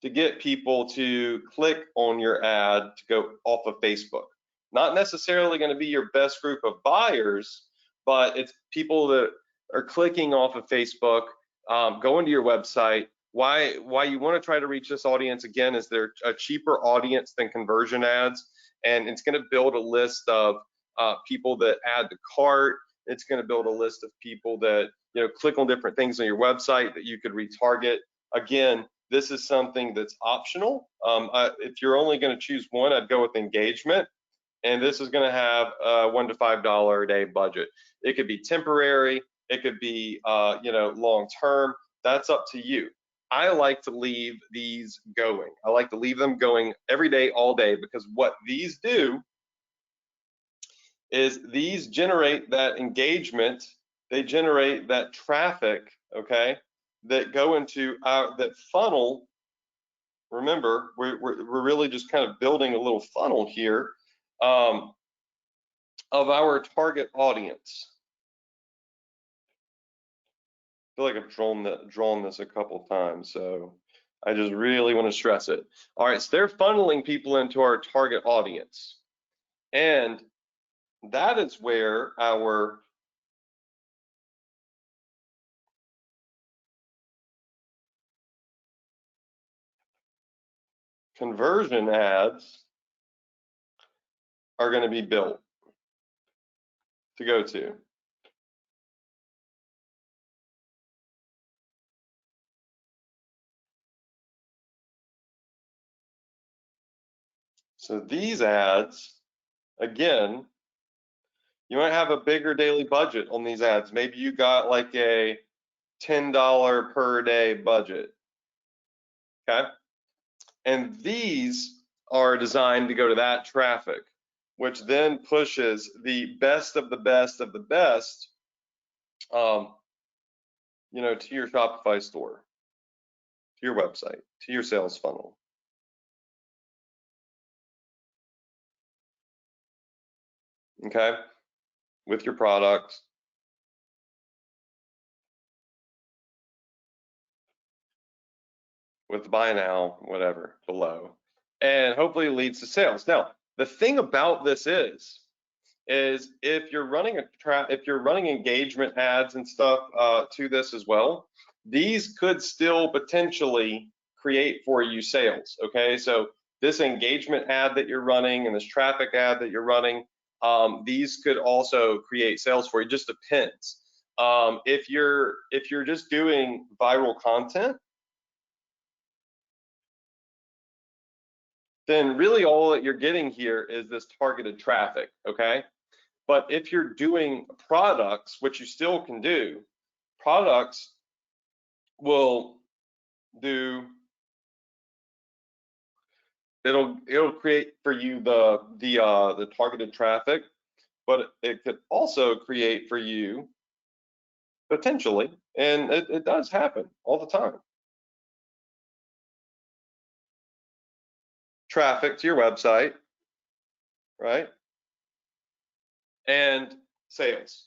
[SPEAKER 1] to get people to click on your ad to go off of Facebook. Not necessarily going to be your best group of buyers, but it's people that are clicking off of Facebook, going to your website. Why you want to try to reach this audience again is they're a cheaper audience than conversion ads, and it's going to build a list of people that add to cart. It's going to build a list of people that click on different things on your website that you could retarget. Again, this is something that's optional. If you're only going to choose one, I'd go with engagement. And this is going to have a $1 to $5 a day budget. It could be temporary. It could be long term. That's up to you. I like to leave these going. I like to leave them going every day, all day, because what these do is these generate that engagement. They generate that traffic, okay, that go into that funnel. Remember, we're really just kind of building a little funnel here of our target audience. I feel like I've drawn this a couple times, so I just really want to stress it. All right, so they're funneling people into our target audience, and that is where our conversion ads are going to be built to go to. So these ads, again, you might have a bigger daily budget on these ads. Maybe you got like a $10 per day budget, okay? And these are designed to go to that traffic, which then pushes the best of the best of the best, to your Shopify store, to your website, to your sales funnel. Okay, with your products, with the buy now, whatever, below, and hopefully it leads to sales. Now, the thing about this is if you're running engagement ads and stuff to this as well, these could still potentially create for you sales. Okay, so this engagement ad that you're running and this traffic ad that you're running, these could also create sales for you. It just depends. If you're just doing viral content, then really all that you're getting here is this targeted traffic. Okay, but if you're doing products, which you still can do, products will do, it'll create for you the targeted traffic, but it could also create for you potentially, and it does happen all the time, traffic to your website, right? And sales.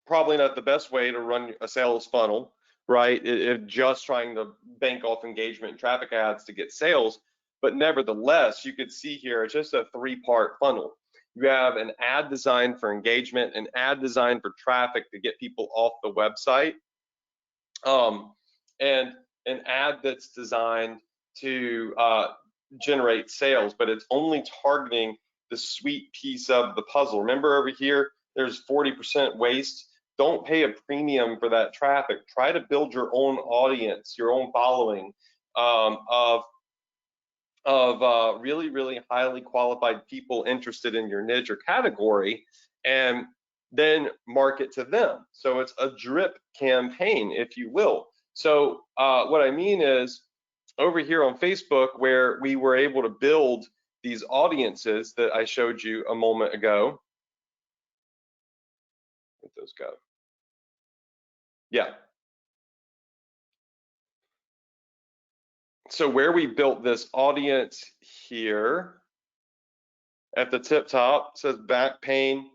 [SPEAKER 1] Probably not the best way to run a sales funnel, right? If just trying to bank off engagement and traffic ads to get sales, but nevertheless, you could see here it's just a three-part funnel. You have an ad designed for engagement, an ad designed for traffic to get people off the website, and an ad that's designed to generate sales, but it's only targeting the sweet piece of the puzzle. Remember over here, there's 40% waste. Don't pay a premium for that traffic. Try to build your own audience, your own following of really, really highly qualified people interested in your niche or category, and then market to them. So it's a drip campaign, if you will. So what I mean is, over here on Facebook, where we were able to build these audiences that I showed you a moment ago. Let those go. Yeah. So where we built this audience here at the tip top, says back pain,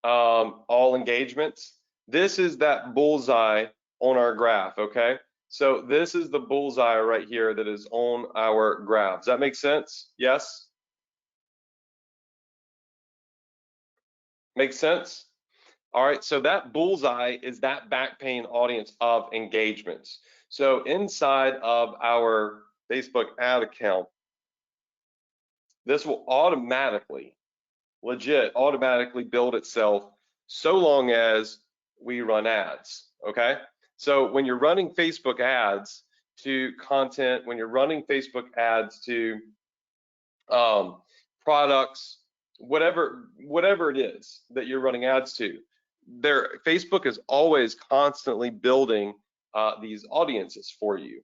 [SPEAKER 1] all engagements. This is that bullseye on our graph, okay? So this is the bullseye right here that is on our graph. Does that make sense? Yes? Makes sense? All right, so that bullseye is that back pain audience of engagements. So inside of our Facebook ad account, this will automatically, legit, automatically build itself so long as we run ads, okay? So when you're running Facebook ads to content, when you're running Facebook ads to products, whatever it is that you're running ads to, Facebook is always constantly building these audiences for you.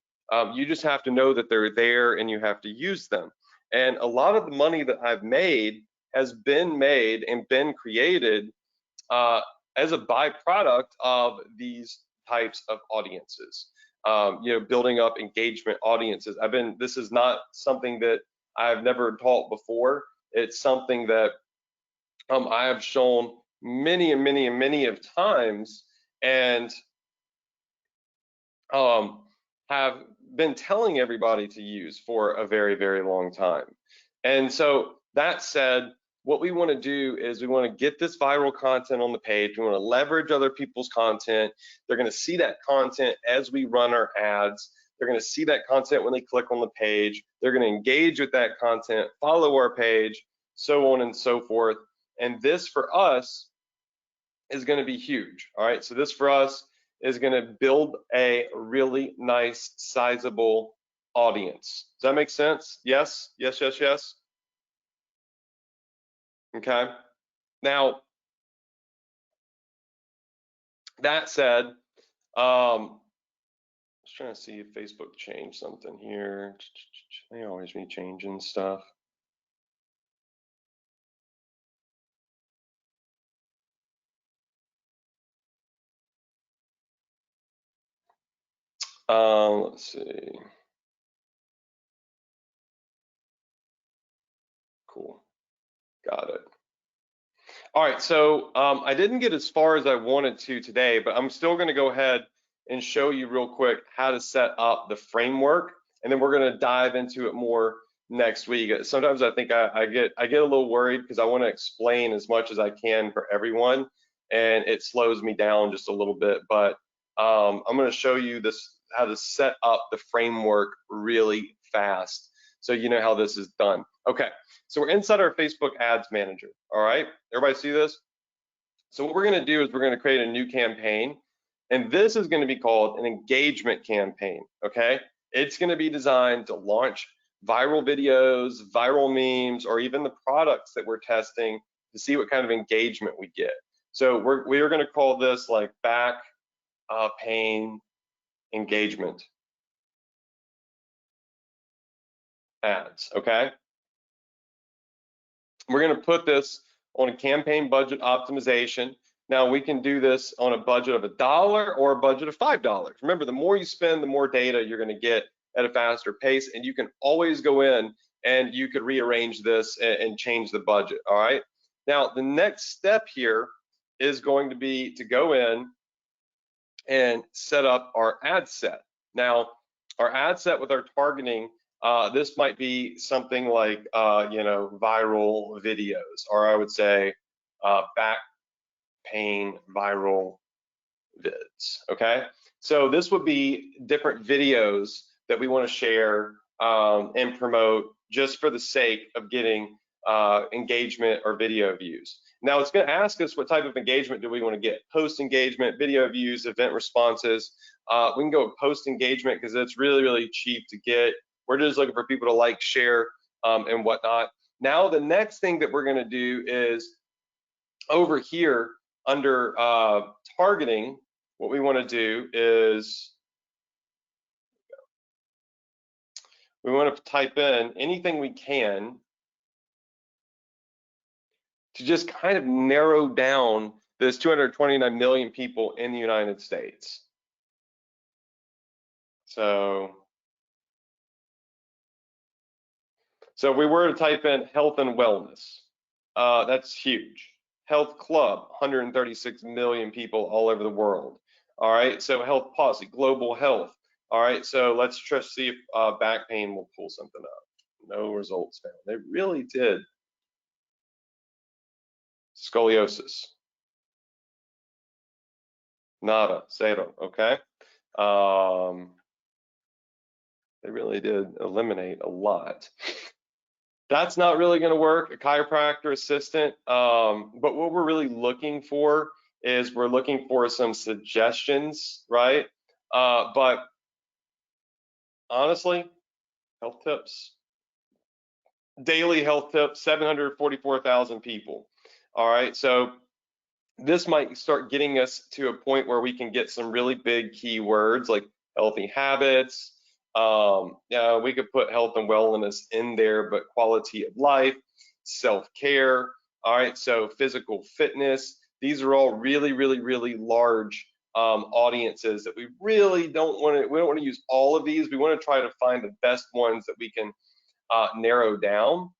[SPEAKER 1] You just have to know that they're there and you have to use them. And a lot of the money that I've made has been made and been created as a byproduct of these types of audiences. Building up engagement audiences. This is not something that I've never taught before. It's something that I have shown many and many and many of times, and have been telling everybody to use for a very, very long time. And so that said, what we want to do is we want to get this viral content on the page. We want to leverage other people's content. They're going to see that content as we run our ads. They're going to see that content when they click on the page. They're going to engage with that content, follow our page, so on and so forth. And this for us is going to be huge. All right, so this for us is going to build a really nice, sizable audience. Does that make sense? Yes, yes, yes, yes. Okay. Now, that said, just trying to see if Facebook changed something here. They always be changing stuff. Let's see. Cool. Got it. All right, so I didn't get as far as I wanted to today, but I'm still going to go ahead and show you real quick how to set up the framework, and then we're going to dive into it more next week. Sometimes I think I get a little worried because I want to explain as much as I can for everyone, and it slows me down just a little bit. But I'm going to show you how to set up the framework really fast, so you know how this is done. Okay. So we're inside our Facebook Ads Manager, all right? Everybody see this? So what we're gonna do is we're gonna create a new campaign, and this is gonna be called an engagement campaign, okay? It's gonna be designed to launch viral videos, viral memes, or even the products that we're testing to see what kind of engagement we get. So we're gonna call this like back pain engagement ads, okay? We're going to put this on a campaign budget optimization. Now we can do this on a budget of $1 or a budget of $5. Remember, the more you spend, the more data you're going to get at a faster pace, and you can always go in and you could rearrange this and change the budget. All right. Now the next step here is going to be to go in and set up our ad set. Now our ad set with our targeting, this might be something like, viral videos, or I would say back pain viral vids, okay? So this would be different videos that we want to share and promote just for the sake of getting engagement or video views. Now it's going to ask us what type of engagement do we want to get: post engagement, video views, event responses. We can go with post engagement because it's really, really cheap to get. We're just looking for people to like, share, and whatnot. Now the next thing that we're going to do is over here under targeting. What we want to do is we want to type in anything we can to just kind of narrow down this 229 million people in the United States. So if we were to type in health and wellness, that's huge. Health club, 136 million people all over the world. All right, so health policy, global health. All right, so let's just see if back pain will pull something up. No results found. They really did. Scoliosis. Nada, zero, okay? They really did eliminate a lot. That's not really going to work, a chiropractor assistant. But what we're really looking for is we're looking for some suggestions, right? But honestly, health tips, daily health tips, 744,000 people. All right, so this might start getting us to a point where we can get some really big keywords like healthy habits. Yeah, we could put health and wellness in there, but quality of life, self-care. All right, so physical fitness. These are all really, really, really large audiences that we really don't want to. We don't want to use all of these. We want to try to find the best ones that we can narrow down.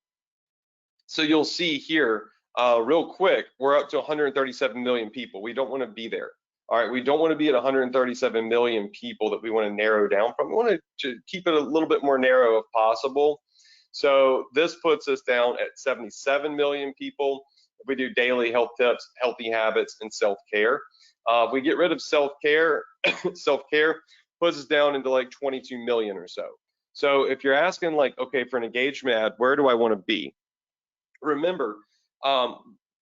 [SPEAKER 1] So you'll see here, real quick, we're up to 137 million people. We don't want to be there. All right, we don't want to be at 137 million people that we want to narrow down from. We want to keep it a little bit more narrow if possible. So this puts us down at 77 million people. If we do daily health tips, healthy habits, and self-care. If we get rid of self-care, self-care puts us down into like 22 million or so. So if you're asking like, okay, for an engagement ad, where do I want to be? Remember,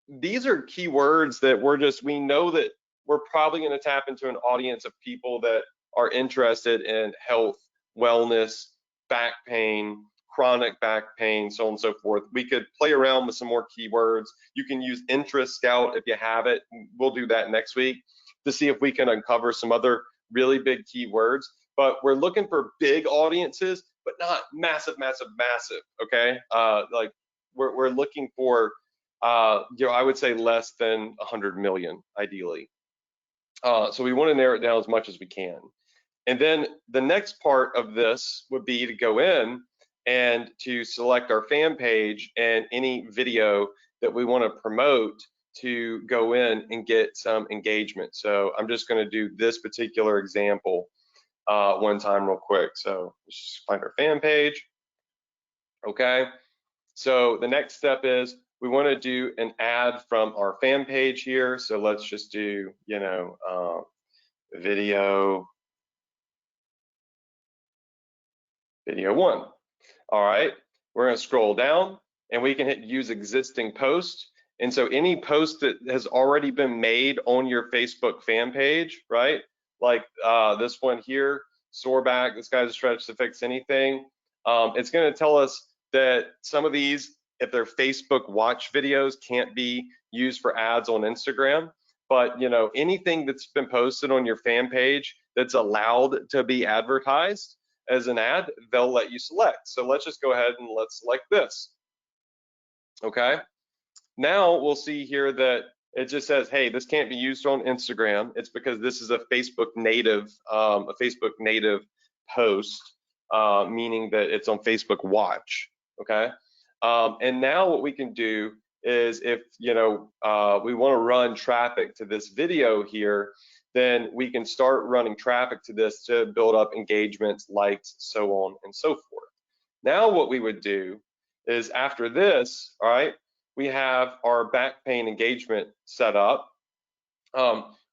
[SPEAKER 1] these are keywords that we know that we're probably going to tap into an audience of people that are interested in health, wellness, back pain, chronic back pain, so on and so forth. We could play around with some more keywords. You can use Interest Scout if you have it. We'll do that next week to see if we can uncover some other really big keywords. But we're looking for big audiences, but not massive, massive, massive, okay? Like we're looking for, I would say less than 100 million, ideally. So we want to narrow it down as much as we can. And then the next part of this would be to go in and to select our fan page and any video that we want to promote to go in and get some engagement. So I'm just going to do this particular example one time real quick. So let's just find our fan page. Okay. So the next step is we want to do an ad from our fan page here. So let's just do, video 1. All right, we're going to scroll down and we can hit use existing post. And so any post that has already been made on your Facebook fan page, right? Like this one here, sore back, this guy's a stretch to fix anything. It's going to tell us that some of these, if they're Facebook watch videos, can't be used for ads on Instagram. But anything that's been posted on your fan page that's allowed to be advertised as an ad, they'll let you select. So let's just go ahead and let's select this. Okay. Now we'll see here that it just says, hey, this can't be used on Instagram. It's because this is a Facebook native post, meaning that it's on Facebook Watch. Okay. And now what we can do is if we want to run traffic to this video here, then we can start running traffic to this to build up engagements, likes, so on and so forth. Now what we would do is after this, all right, we have our back pain engagement set up.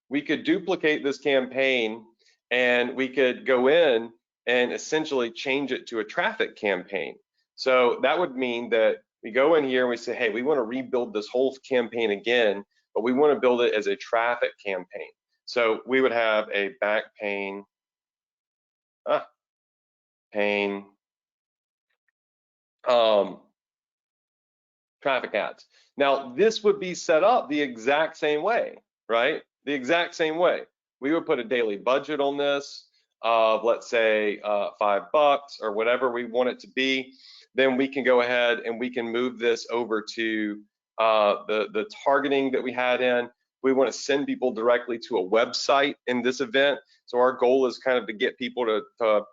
[SPEAKER 1] we could duplicate this campaign and we could go in and essentially change it to a traffic campaign. So that would mean that we go in here and we say, hey, we want to rebuild this whole campaign again, but we want to build it as a traffic campaign. So we would have a back pane, traffic ads. Now, this would be set up the exact same way, right? The exact same way. We would put a daily budget on this of, let's say, $5 or whatever we want it to be. Then we can go ahead and we can move this over to the targeting that we had in. We want to send people directly to a website in this event. So our goal is kind of to get people to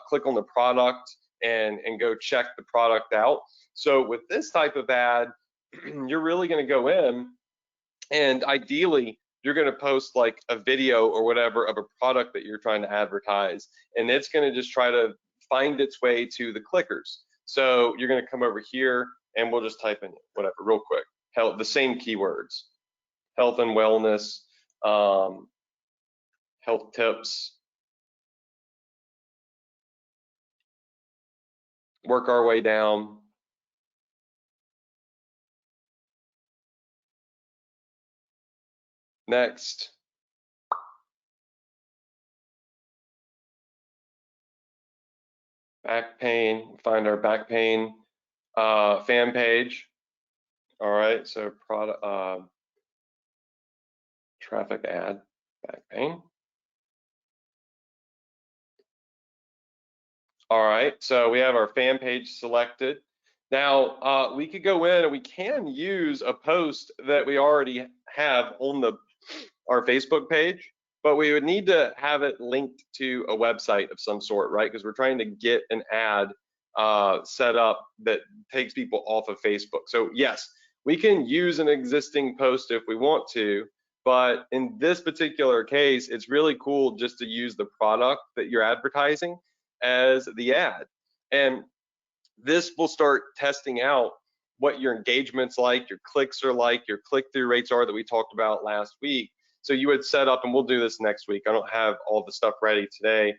[SPEAKER 1] click on the product and go check the product out. So with this type of ad, you're really going to go in and ideally you're going to post like a video or whatever of a product that you're trying to advertise, and it's going to just try to find its way to the clickers. So you're going to come over here and we'll just type in whatever real quick, the same keywords, health and wellness, health tips, work our way down. Next. Back pane, find our back pane fan page. All right, so product traffic ad, back pane. All right, so we have our fan page selected. Now we could go in and we can use a post that we already have on our Facebook page, but we would need to have it linked to a website of some sort, right? Because we're trying to get an ad set up that takes people off of Facebook. So yes, we can use an existing post if we want to, but in this particular case, it's really cool just to use the product that you're advertising as the ad. And this will start testing out what your engagement's like, your clicks are like, your click-through rates are that we talked about last week. So you would set up, and we'll do this next week. I don't have all the stuff ready today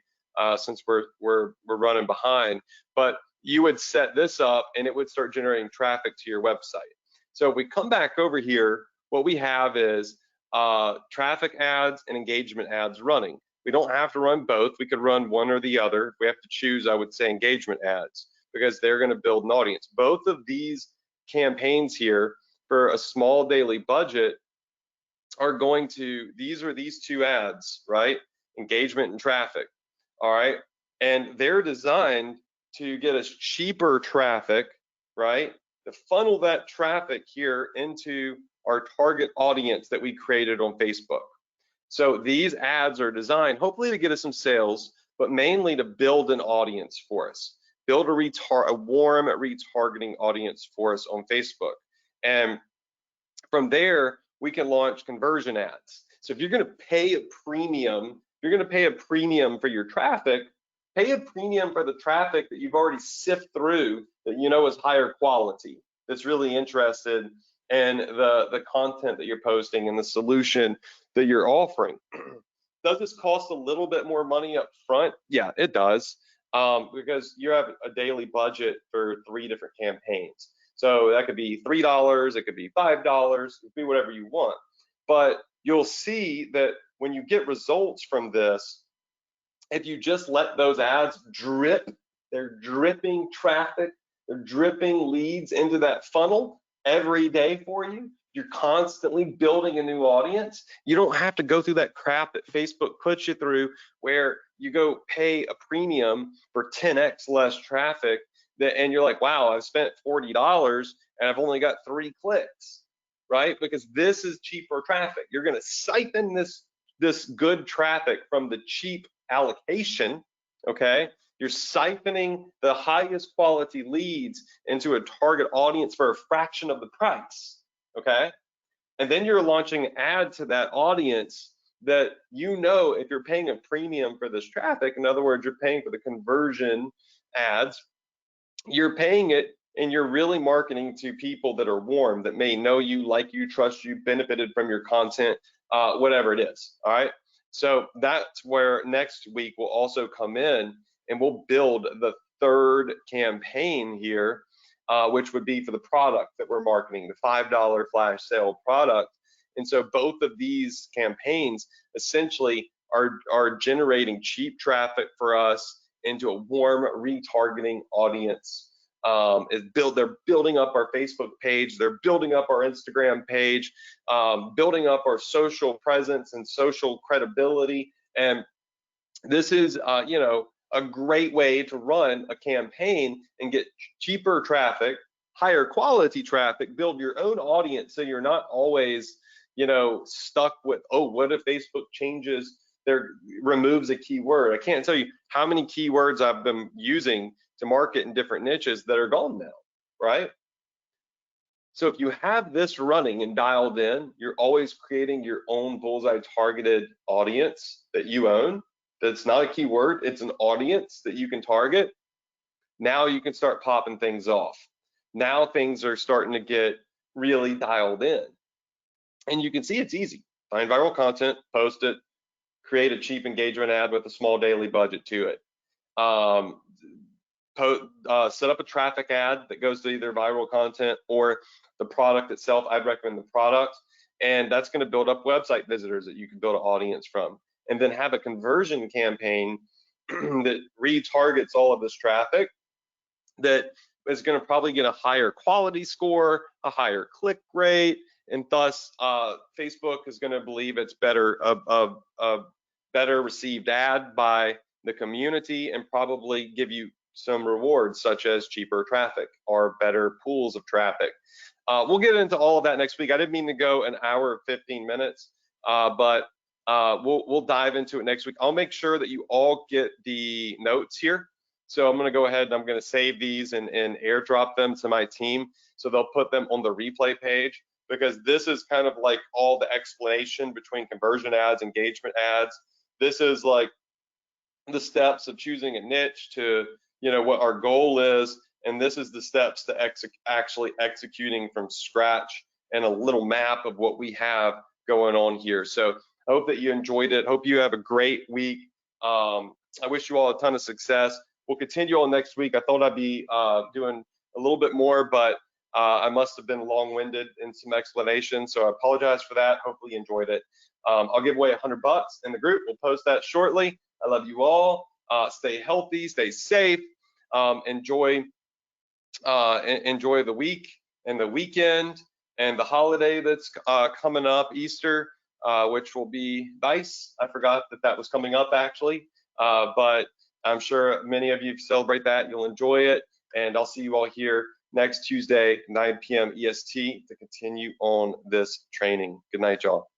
[SPEAKER 1] since we're running behind, but you would set this up and it would start generating traffic to your website. So if we come back over here, what we have is traffic ads and engagement ads running. We don't have to run both. We could run one or the other. If we have to choose, I would say engagement ads, because they're going to build an audience. Both of these campaigns here for a small daily budget are going to, these two ads, right? Engagement and traffic, all right? And they're designed to get us cheaper traffic, right? To funnel that traffic here into our target audience that we created on Facebook. So these ads are designed hopefully to get us some sales, but mainly to build an audience for us, build a warm retargeting audience for us on Facebook. And from there, we can launch conversion ads. So if you're going to pay a premium, you're going to pay a premium for your traffic, pay a premium for the traffic that you've already sifted through that you know is higher quality, that's really interested in the content that you're posting and the solution that you're offering. Does this cost a little bit more money up front? Yeah, it does, because you have a daily budget for 3 different campaigns. So that could be $3, it could be $5, it could be whatever you want. But you'll see that when you get results from this, if you just let those ads drip, they're dripping traffic, they're dripping leads into that funnel every day for you. You're constantly building a new audience. You don't have to go through that crap that Facebook puts you through where you go pay a premium for 10x less traffic and you're like, wow, I've spent $40 and I've only got 3 clicks, right? Because this is cheaper traffic. You're going to siphon this good traffic from the cheap allocation, okay? You're siphoning the highest quality leads into a target audience for a fraction of the price, okay? And then you're launching an ad to that audience that you know if you're paying a premium for this traffic, in other words, you're paying for the conversion ads, you're paying it and you're really marketing to people that are warm, that may know you, like you, trust you, benefited from your content, whatever it is. All right. So that's where next week will also come in, and we'll build the third campaign here, which would be for the product that we're marketing, the $5 flash sale product. And so both of these campaigns essentially are generating cheap traffic for us into a warm retargeting audience. They're building up our Facebook page, they're building up our Instagram page, building up our social presence and social credibility. And this is, a great way to run a campaign and get cheaper traffic, higher quality traffic, build your own audience, so you're not always, stuck with, oh, what if Facebook removes a keyword? I can't tell you how many keywords I've been using to market in different niches that are gone now, right? So if you have this running and dialed in, you're always creating your own bullseye targeted audience that you own. That's not a keyword, it's an audience that you can target. Now you can start popping things off. Now things are starting to get really dialed in. And you can see it's easy. Find viral content, post it, create a cheap engagement ad with a small daily budget to it. Set up a traffic ad that goes to either viral content or the product itself. I'd recommend the product, and that's going to build up website visitors that you can build an audience from. And then have a conversion campaign that retargets all of this traffic, that is going to probably get a higher quality score, a higher click rate, and thus Facebook is going to believe it's a better received ad by the community, and probably give you some rewards such as cheaper traffic or better pools of traffic. We'll get into all of that next week. I didn't mean to go an hour 15 minutes, but we'll dive into it next week. I'll make sure that you all get the notes here. So I'm going to go ahead and I'm going to save these and airdrop them to my team, so they'll put them on the replay page, because this is kind of like all the explanation between conversion ads, engagement ads. This is like the steps of choosing a niche to, what our goal is, and this is the steps to actually executing from scratch, and a little map of what we have going on here. So I hope that you enjoyed it. Hope you have a great week. I wish you all a ton of success. We'll continue on next week. I thought I'd be doing a little bit more, but I must have been long-winded in some explanation, so I apologize for that. Hopefully you enjoyed it. I'll give away $100 in the group. We'll post that shortly. I love you all. Stay healthy, stay safe. Enjoy the week and the weekend and the holiday that's coming up, Easter, which will be nice. I forgot that was coming up actually, but I'm sure many of you celebrate that. You'll enjoy it, and I'll see you all here next Tuesday, 9 p.m. EST, to continue on this training. Good night, y'all.